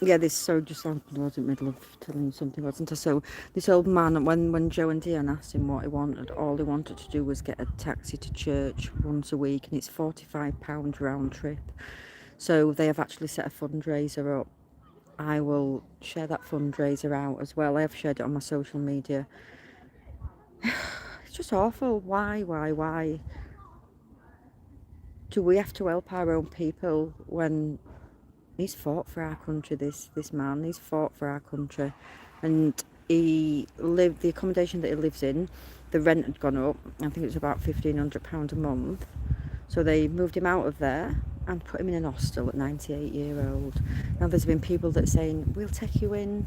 Yeah, this so just I was in the middle of telling you something, wasn't I? So this old man, when Joe and Diane asked him what he wanted, all he wanted to do was get a taxi to church once a week, and it's £45 round trip. So they have actually set a fundraiser up. I will share that fundraiser out as well. I have shared it on my social media. It's just awful. Why? Do we have to help our own people when he's fought for our country, this man? He's fought for our country. And the accommodation that he lives in, the rent had gone up. I think it was about £1,500 a month. So they moved him out of there and put him in an hostel at 98-year-old. Now there's been people that are saying, we'll take you in,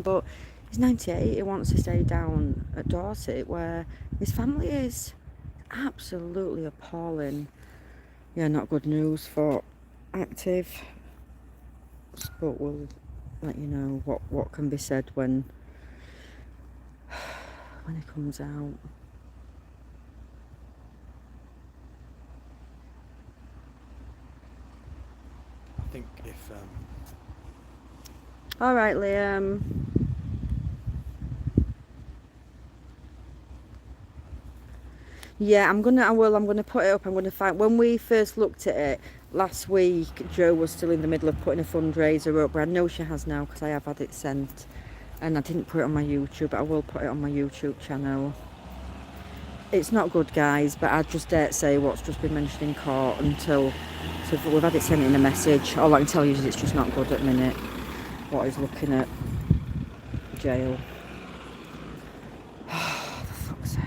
but he's 98, he wants to stay down at Dorset where his family is. Absolutely appalling. Yeah, not good news for Active, but we'll let you know what can be said when it comes out. I think if... All right, Liam. Yeah, I'm gonna put it up. I'm gonna find, when we first looked at it last week, Joe was still in the middle of putting a fundraiser up, but I know she has now because I have had it sent, and I didn't put it on my YouTube, but I will put it on my YouTube channel. It's not good, guys, but I just dare say what's just been mentioned in court until... So we've had it sent in a message. All I can tell you is it's just not good at the minute. What is looking at jail. For fuck's sake.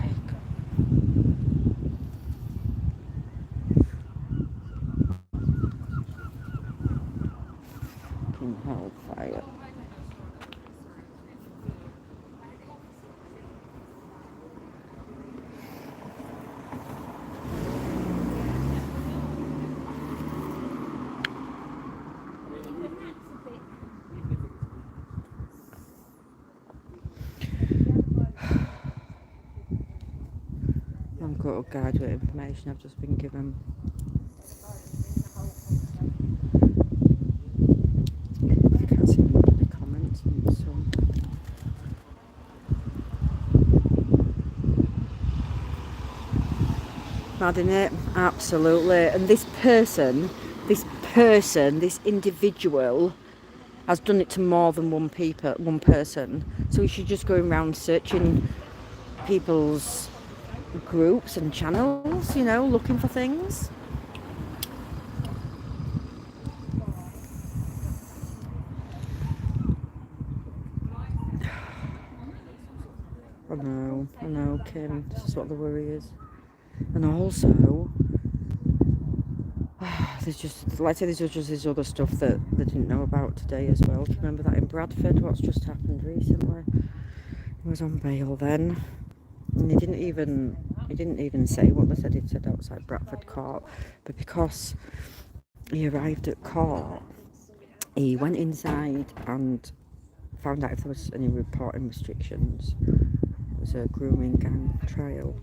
little guide with information I've just been given. I can't see any comments on this one. Mad, innit? Absolutely. And this individual has done it to more than one person. So we should just go around searching people's groups and channels, you know, looking for things. I know, Kim. This is what the worry is. And also, there's just, like I say, there's just this other stuff that they didn't know about today as well. Do you remember that in Bradford, what's just happened recently? He was on bail then. And he didn't even say what they said. He'd said outside Bradford court. But because he arrived at court, he went inside and found out if there was any reporting restrictions. It was a grooming gang trial.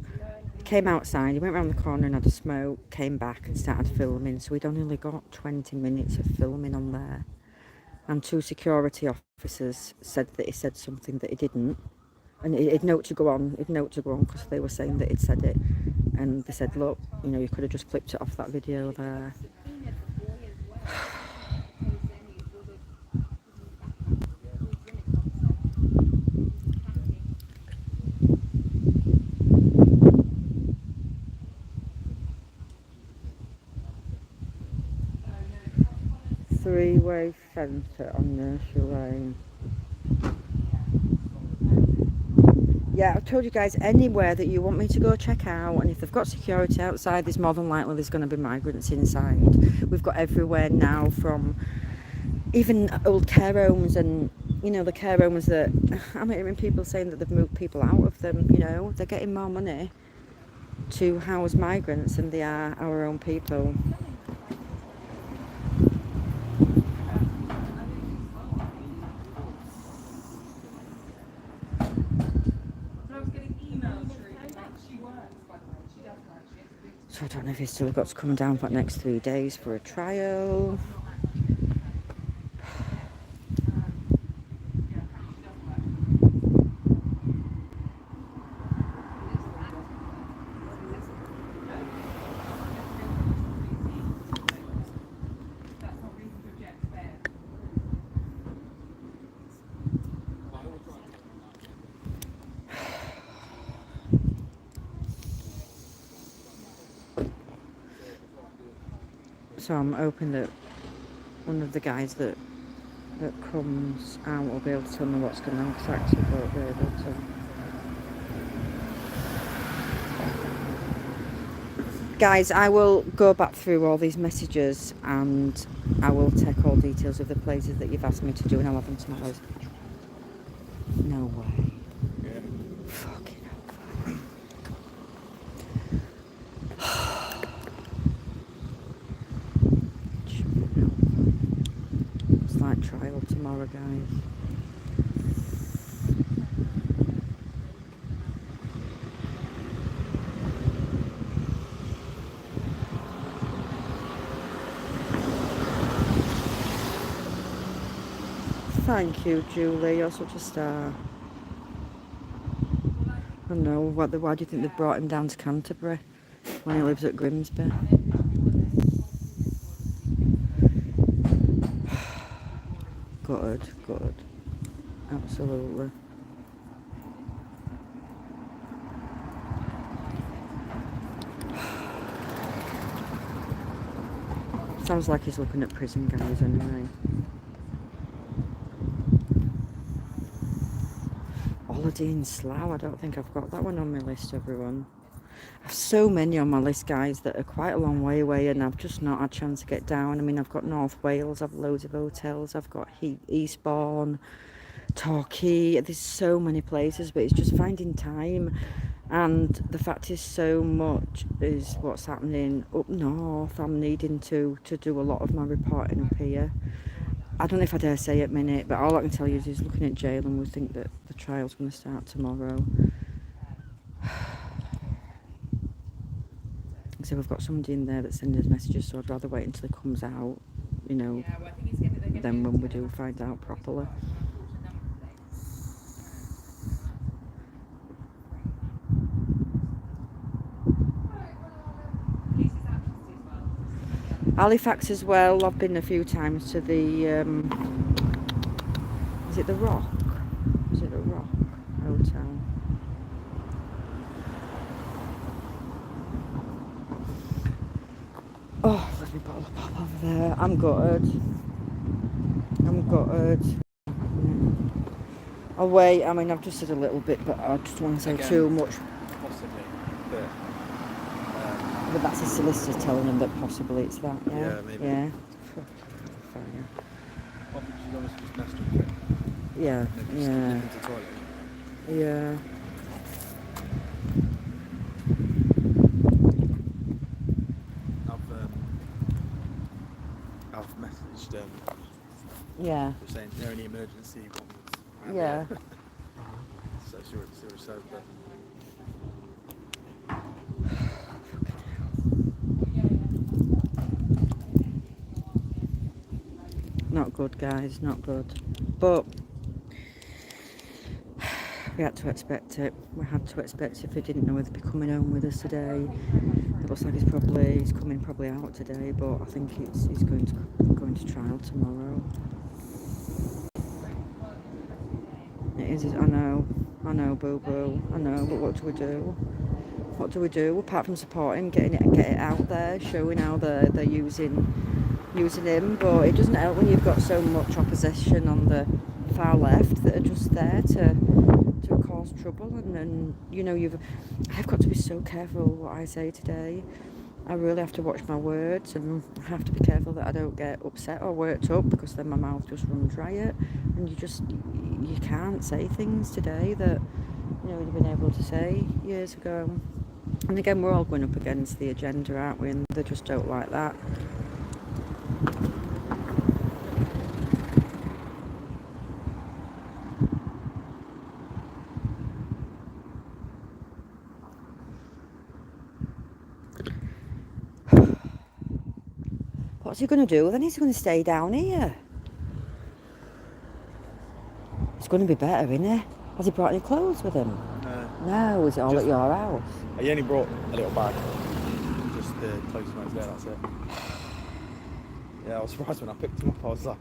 Came outside, he went round the corner and had a smoke, came back and started filming. So he'd only got 20 minutes of filming on there. And 2 security officers said that he said something that he didn't. And he'd note to go on because they were saying that he'd said it. And they said, look, you know, you could have just clipped it off that video there. Three-way fence on Nursery Lane. Yeah, I've told you guys, anywhere that you want me to go check out, and if they've got security outside, there's more than likely there's going to be migrants inside. We've got everywhere now, from even old care homes, and you know, the care homes that, I'm hearing people saying that they've moved people out of them, you know, they're getting more money to house migrants than they are our own people. So I don't know if he's still got to come down for the next 3 days for a trial. So I'm hoping that one of the guys that comes out will be able to tell me what's going on, because I actually won't be able to. Guys, I will go back through all these messages and I will take all details of the places that you've asked me to do, and I'll have them tomorrow. No way. Yeah. Fucking hell. It's like trial tomorrow, guys. Thank you, Julie. You're such a star. I know. Why do you think they've brought him down to Canterbury when he lives at Grimsby? Good. Absolutely. Sounds like he's looking at prison guys anyway. Holiday in Slough, I don't think I've got that one on my list, everyone. I have so many on my list, guys, that are quite a long way away, and I've just not had a chance to get down. I mean, I've got North Wales, I've loads of hotels, I've got Eastbourne, Torquay, there's so many places, but it's just finding time. And the fact is, so much is what's happening up north. I'm needing to do a lot of my reporting up here. I don't know if I dare say it, minute, but all I can tell you is he's looking at jail, and we think that the trial's going to start tomorrow. So we've got somebody in there that sends us messages, so I'd rather wait until it comes out, you know, then when we do find out properly. Halifax as well, I've been a few times to the, is it the Rock? Is it the Rock Hotel? Oh, let me pop over there. I'm gutted. I'm gutted. I'll wait. I mean, I've just said a little bit, but I just don't want to say too much. Possibly, But that's a solicitor telling them that possibly it's that, yeah? Yeah, maybe. Yeah. Yeah, yeah. Yeah. I've messaged them. Yeah. Saying there are any emergency ones. Yeah. So see what it says, but Not good, guys, not good. But we had to expect it. We had to expect it if we didn't know whether he'd be coming home with us today. It looks like he's coming probably out today, but I think he's going to trial tomorrow. It is, I know, boo boo, I know, but what do we do? What do we do apart from support him, get it out there, showing how they're using him? But it doesn't help when you've got so much opposition on the far left that are just there to cause trouble, and you know, I've got to be so careful what I say today. I really have to watch my words, and I have to be careful that I don't get upset or worked up, because then my mouth just runs riot, and you can't say things today that, you know, you'd have been able to say years ago. And again, we're all going up against the agenda, aren't we? And they just don't like that. What's he going to do? Then he's going to stay down here. It's going to be better, isn't it? Has he brought any clothes with him? No, is it all at your house? He only brought a little bag. Just the clothes from there, that's it. Yeah, I was surprised when I picked him up. I was like,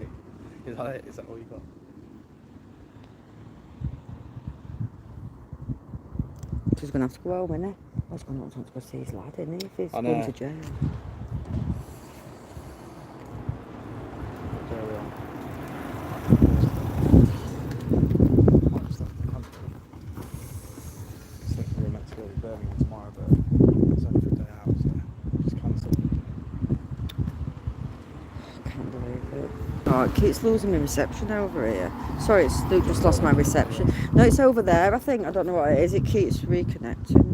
is that it? Is that all you got? He's going to have to go home, isn't he? He's going to want to go see his lad, isn't he, if he's I going know. to jail. There we are. Might just have to cancel. I think we were meant to go to Birmingham tomorrow, but it's only for a day out, so just cancel. Can't believe it. Oh, it keeps losing my reception over here. Sorry, it's just lost my reception. No, it's over there, I think. I don't know what it is. It keeps reconnecting.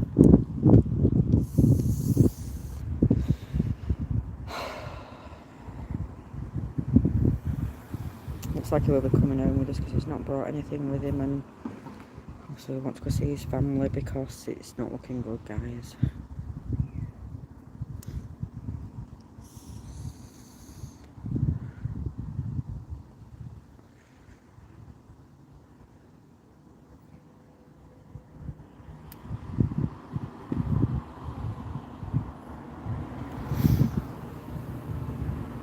Looks like he will be coming home with us because he's not brought anything with him, and so he wants to go see his family because it's not looking good, guys.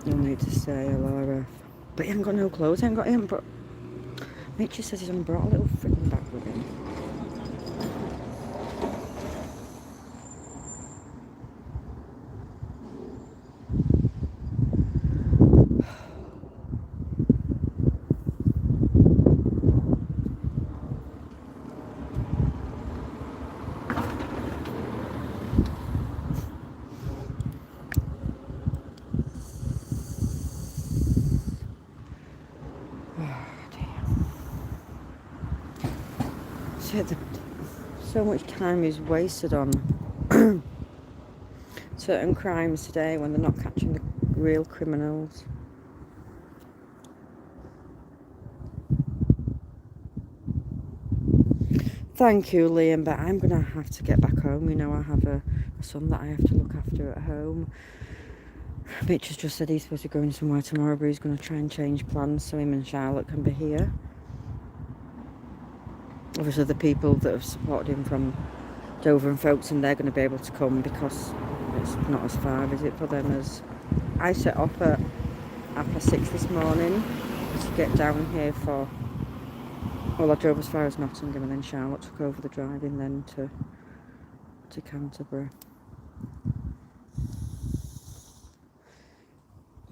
You'll need to stay, Laura. But he hasn't got no clothes. He hasn't brought. Mitchie says he's brought a little freaking bag with him. So much time is wasted on certain crimes today when they're not catching the real criminals. Thank you, Liam, but I'm going to have to get back home. You know, I have a a son that I have to look after at home. Mitch has just said he's supposed to go in somewhere tomorrow, but he's going to try and change plans so him and Charlotte can be here. Obviously the people that have supported him from Dover and Folkestone, they're going to be able to come because it's not as far, is it, for them as... I set off at 6:30 this morning to get down here for... Well, I drove as far as Nottingham and then Charlotte took over the driving then to Canterbury.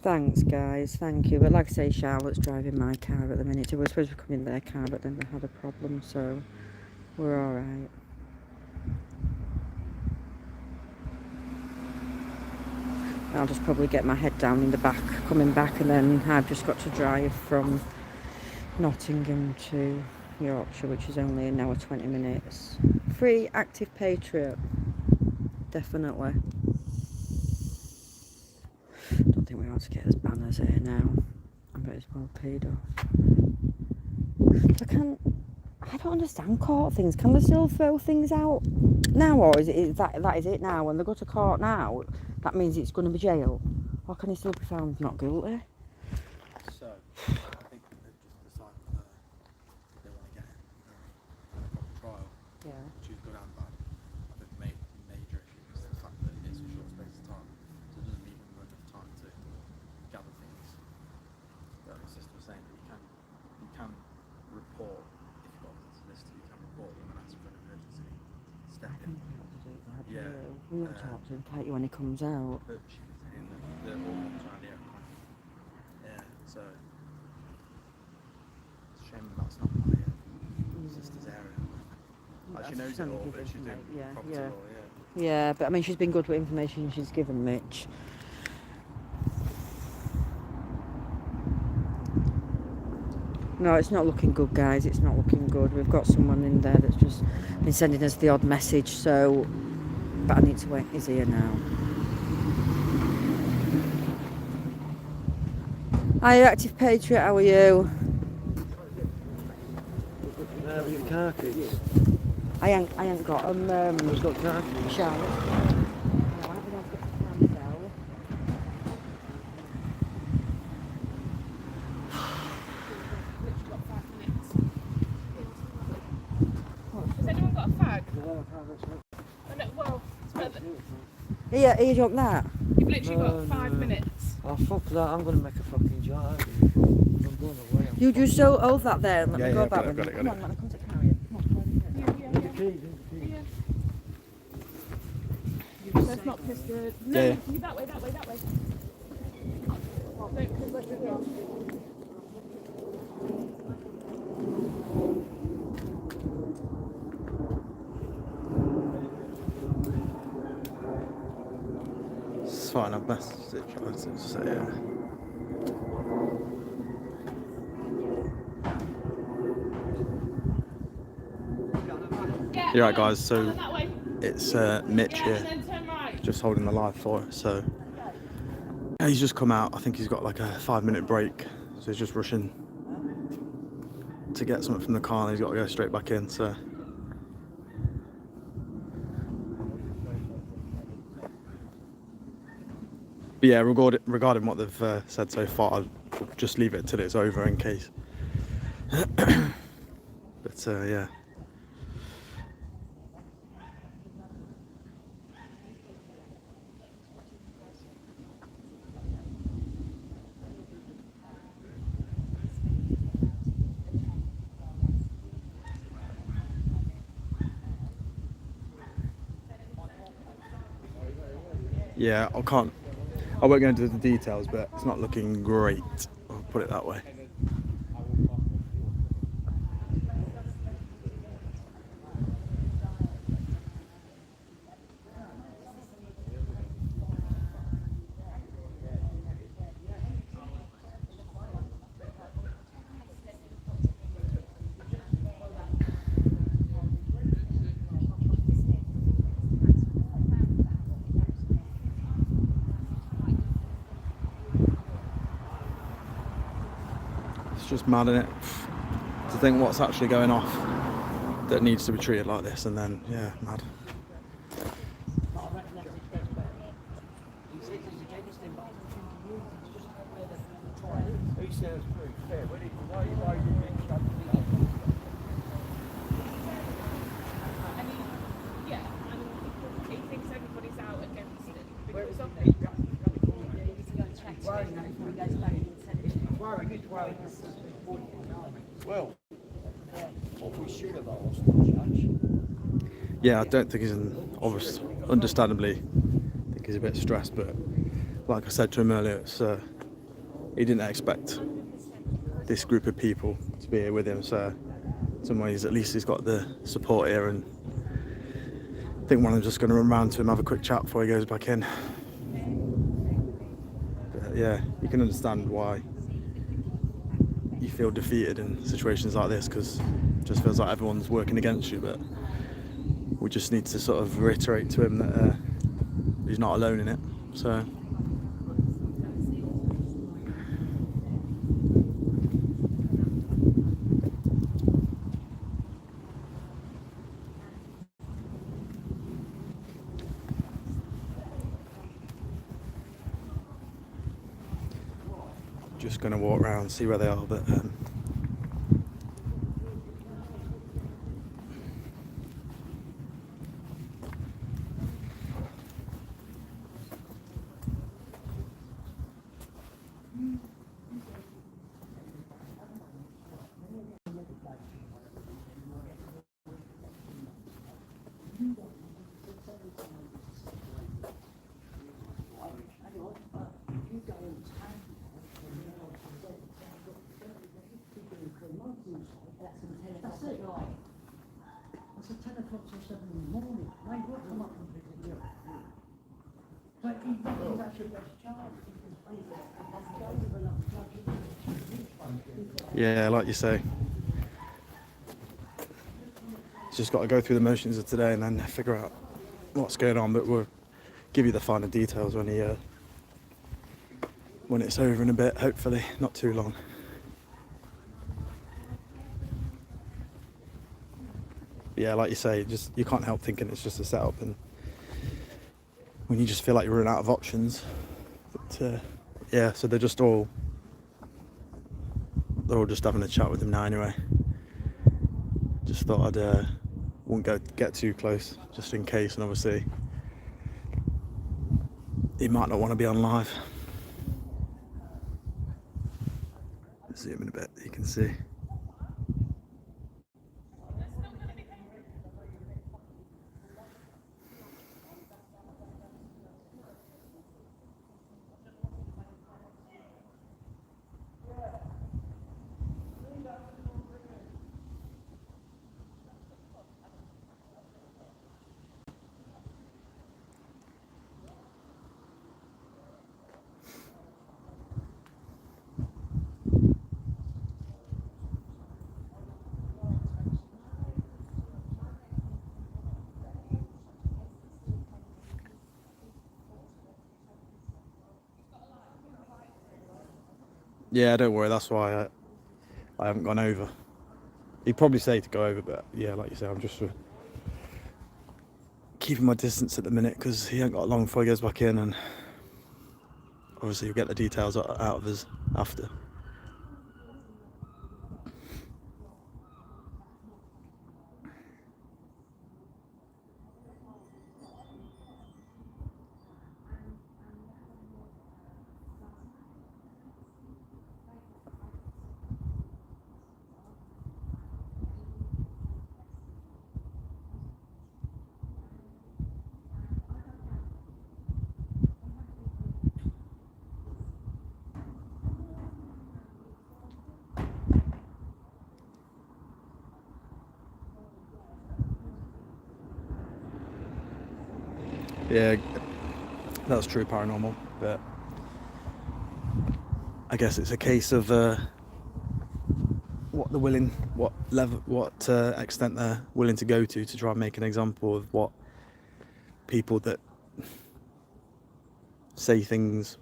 Thanks guys, thank you. But like I say, Charlotte's driving my car at the minute. We were supposed to be coming in their car, but then they had a problem, so we're alright. I'll just probably get my head down in the back coming back, and then I've just got to drive from Nottingham to Yorkshire, which is only an hour 20 minutes. Free active Patriot, definitely. Don't think we ought to get us banners here now. I bet it's well paid off. I don't understand court things. Can they still throw things out now, or is that is it now? When they go to court now, that means it's going to be jail, or can he still be found not guilty? So, I think they've just decided that they want to get it in a proper trial. Yeah. Which is good and bad. I think the major issue is the fact that it's a short space of time, so it doesn't leave them enough time to gather things. But my sister was saying that you can report, if you've got a solicitor, you can report when an ask for an emergency step in. Yeah. We will talk to him, can't you, when he comes out? But she was saying that the hormones around here are kind of, yeah, so it's a shame that's not my sister's area. Like, she knows it all, but she's doing property law, Yeah, but I mean, she's been good with information she's given Mitch. No, it's not looking good, guys. It's not looking good. We've got someone in there that's just been sending us the odd message, so... But I need to wait. He's here now. Hi, Active Patriot. How are you? With your car keys. I ain't got them. Who's got car keys? Charlotte. Has anyone got a fag? Well, Here, you want that? you've literally got 5 minutes. Oh, fuck that. I'm going to make a fucking jar. I'm going away. You just so hold that there and let me go back. got it. Come on, man, come to carry it. The keys. Let's not piss the... Yeah. You that way. No, 'cause let me go. It's fine, I've messaged it, so yeah. You're right, guys, so it's Mitch here, just holding the live for it, so yeah, he's just come out. I think he's got like a 5-minute break, so he's just rushing to get something from the car and he's got to go straight back in, so but yeah, regarding what they've said so far, I'll just leave it till it's over in case. But yeah. Yeah, I won't go into the details, but it's not looking great, I'll put it that way. It's just mad, isn't it? To think what's actually going off that needs to be treated like this, and then, yeah, mad. anything, but I don't think he is. He's just out there to try it. He sounds pretty fair. Why are you being I mean, yeah, I mean, he thinks everybody's out against it because of it. Well, what we should have asked the judge. Yeah, I don't think he's understandably, I think he's a bit stressed, but like I said to him earlier, it's, he didn't expect this group of people to be here with him, so in some ways at least he's got the support here, and I think one of them's just going to run round to him, have a quick chat before he goes back in. But yeah, you can understand why you feel defeated in situations like this, because it just feels like everyone's working against you, but we just need to sort of reiterate to him that he's not alone in it. So just going to walk around, see where they are, but That's it, right? It's at 10 o'clock till 7 in the morning. Mate, what come up and pick it up? But that's your best chance. yeah, like you say, he's just got to go through the motions of today and then figure out what's going on, but we'll give you the finer details when it's over in a bit, hopefully, not too long. Yeah, like you say, just you can't help thinking it's just a setup, and when you just feel like you're running out of options. But yeah, so they're all just having a chat with him now anyway. Just thought I wouldn't get too close, just in case, and obviously he might not want to be on live. Zoom in a bit, you can see. Yeah, don't worry, that's why I haven't gone over. He'd probably say to go over, but yeah, like you say, I'm just keeping my distance at the minute because he ain't got long before he goes back in, and obviously you'll get the details out of us after. Yeah, that's true paranormal, but I guess it's a case of what extent they're willing to go to try and make an example of what people that say things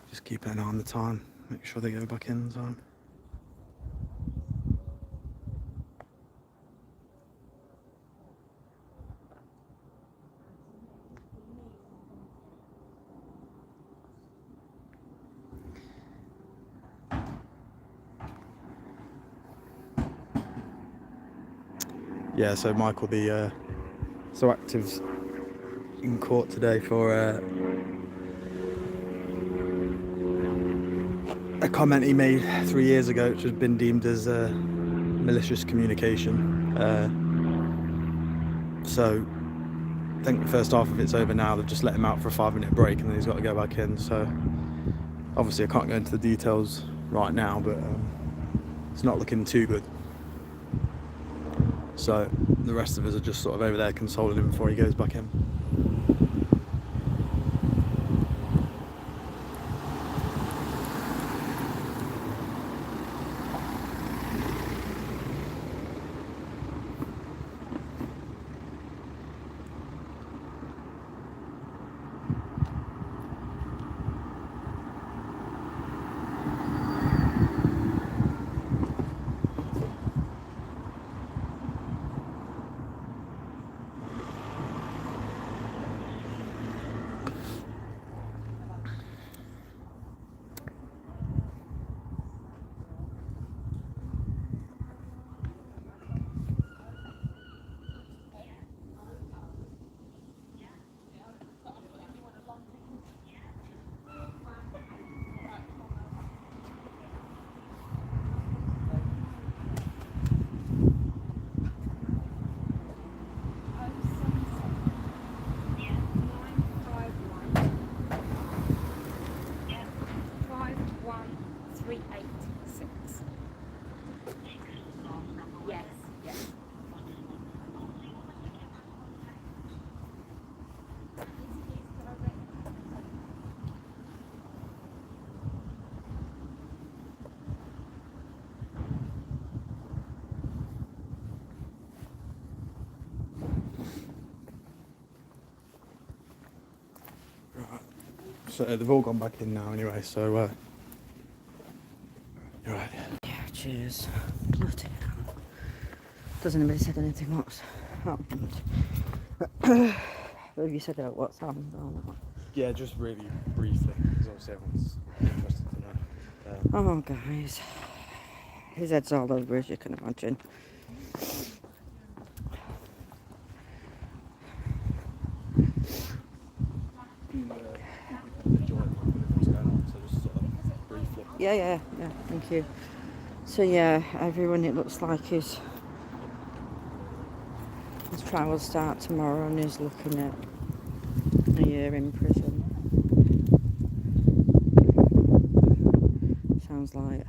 just keep an eye on the time, make sure they go back in time. Yeah, so Michael, the so actives in court today for a comment he made 3 years ago, which has been deemed as malicious communication. So I think the first half of it's over now. They've just let him out for a 5-minute break, and then he's got to go back in. So obviously I can't go into the details right now, but it's not looking too good. So the rest of us are just sort of over there consoling him before he goes back in. So they've all gone back in now anyway, so you're right. Yeah, cheers. Bloody hell. Does anybody said anything what's happened? Have you said out what's happened or not? Yeah, just really briefly, because obviously everyone's interested to know. Oh, guys. His head's all over, as you can imagine. Yeah, thank you. So yeah, everyone, it looks like his trial will start tomorrow and he's looking at a year in prison. Sounds like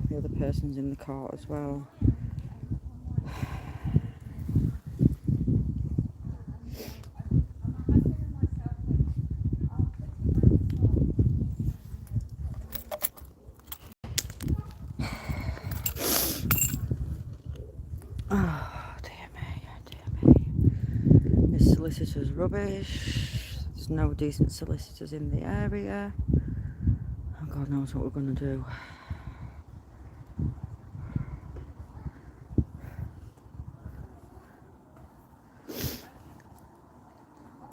the other person's in the court as well. Oh, dear me. This solicitor's rubbish. There's no decent solicitors in the area. Oh, God knows what we're going to do.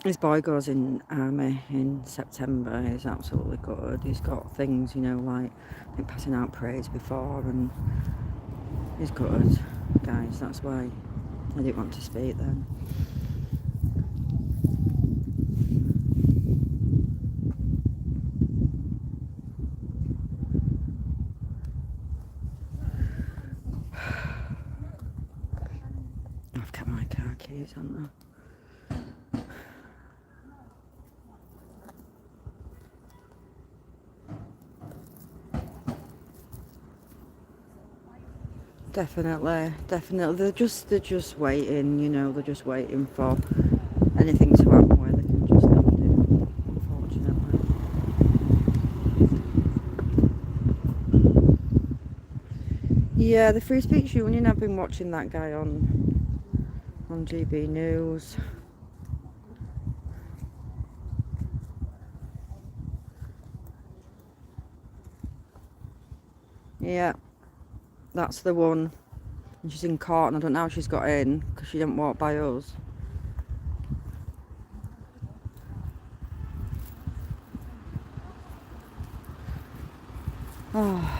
His boy goes in army in September. He's absolutely good. He's got things, you know, like I think passing out parades before, and he's good, guys. That's why I didn't want to speak then. I've kept my car keys on there. Definitely. They're just waiting, you know, they're just waiting for anything to happen where they can just end it, unfortunately. Yeah, the Free Speech Union, I've been watching that guy on GB News. Yeah. That's the one. And she's in court, and I don't know how she's got in because she didn't walk by us. Oh.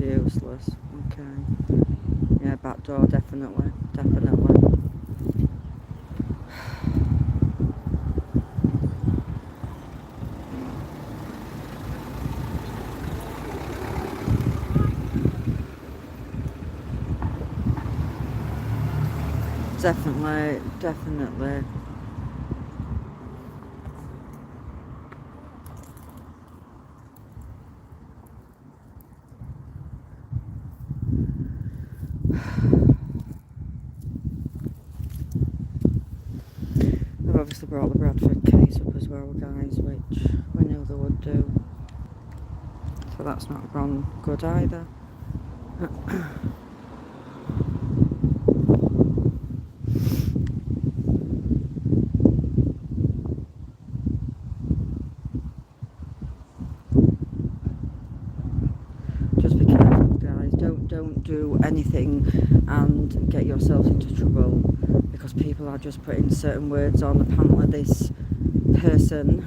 useless. Okay. Yeah, back door, definitely. Definitely. Definitely, definitely. I've obviously brought the Bradford case up as well, guys, which we knew they would do. So that's not gone good either. Just be careful, guys. Don't do anything and get yourself into trouble because people are just putting certain words on. Apparently this person,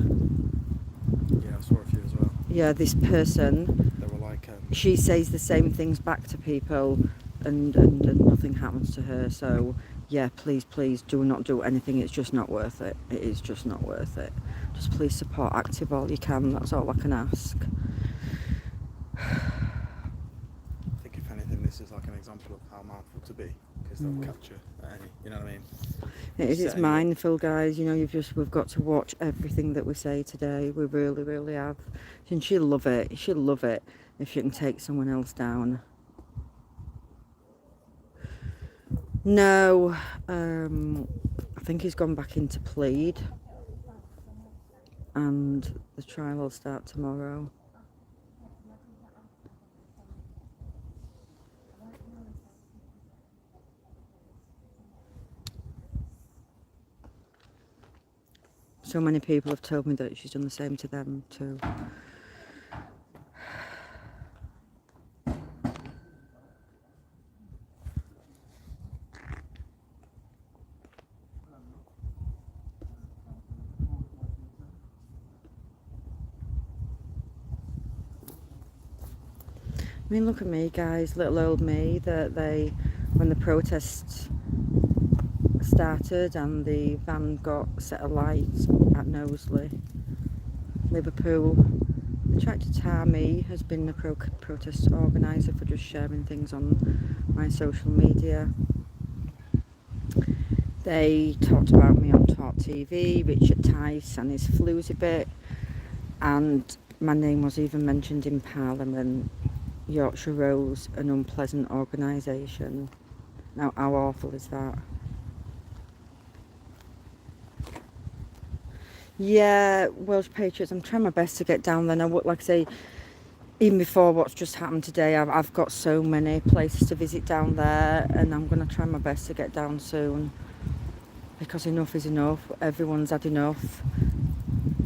Yeah, I saw a few as well. yeah, this person, They were like, she says the same things back to people and nothing happens to her. So yeah, please do not do anything. It's just not worth it. It is just not worth it. Just please support Active all you can. That's all I can ask. I think if anything, this is like an example of how mindful to be, because they'll capture any, you know what I mean? It's Setting mindful, guys. You know, we've got to watch everything that we say today. We really have. And she'll love it. She'll love it if she can take someone else down. No, I think he's gone back into plead, and the trial will start tomorrow. So many people have told me that she's done the same to them too. I mean, look at me, guys, little old me, when the protests started and the van got set alight at Knowsley, Liverpool. The Tractor Tammy has been the protest organiser for just sharing things on my social media. They talked about me on Talk TV, Richard Tice and his floozy bit, and my name was even mentioned in Parliament. Yorkshire Rose, an unpleasant organisation. Now, how awful is that? Yeah, Welsh Patriots, I'm trying my best to get down there. Now, like I say, even before what's just happened today, I've got so many places to visit down there, and I'm going to try my best to get down soon. Because enough is enough. Everyone's had enough.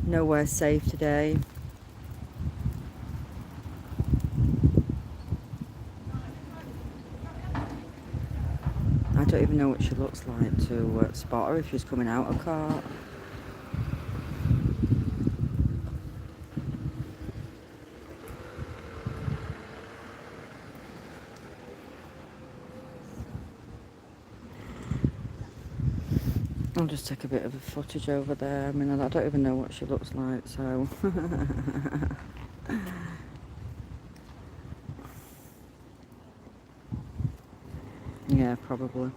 Nowhere's safe today. I don't even know what she looks like to spot her if she's coming out of court. I'll just take a bit of a footage over there. I mean, I don't even know what she looks like, so... yeah, probably.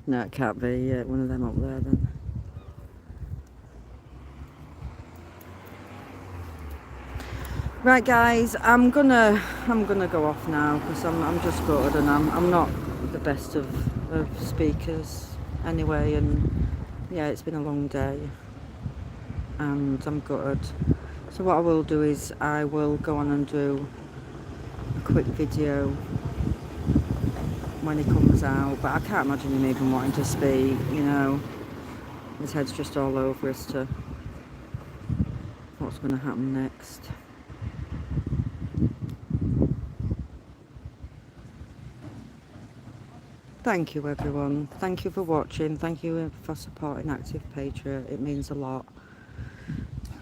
No, it can't be one of them up there then. Right, guys, I'm gonna go off now because I'm just gutted and I'm not the best of speakers anyway, and yeah, it's been a long day. and I'm gutted. So what I will do is I will go on and do a quick video when he comes out, but I can't imagine him even wanting to speak, you know. His head's just all over as to what's going to happen next. Thank you everyone, thank you for watching, thank you for supporting Active Patriot, it means a lot,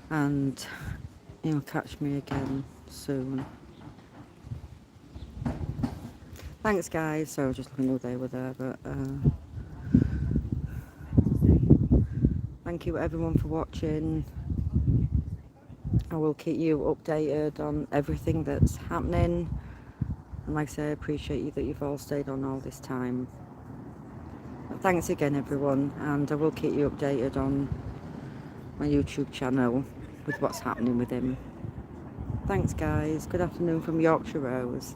and you'll catch me again soon. Thanks guys, so I was just looking who they were there, but thank you everyone for watching. I will keep you updated on everything that's happening. And like I say, I appreciate you that you've all stayed on all this time. Thanks again everyone, and I will keep you updated on my YouTube channel with what's happening with him. Thanks guys, good afternoon from Yorkshire Rose.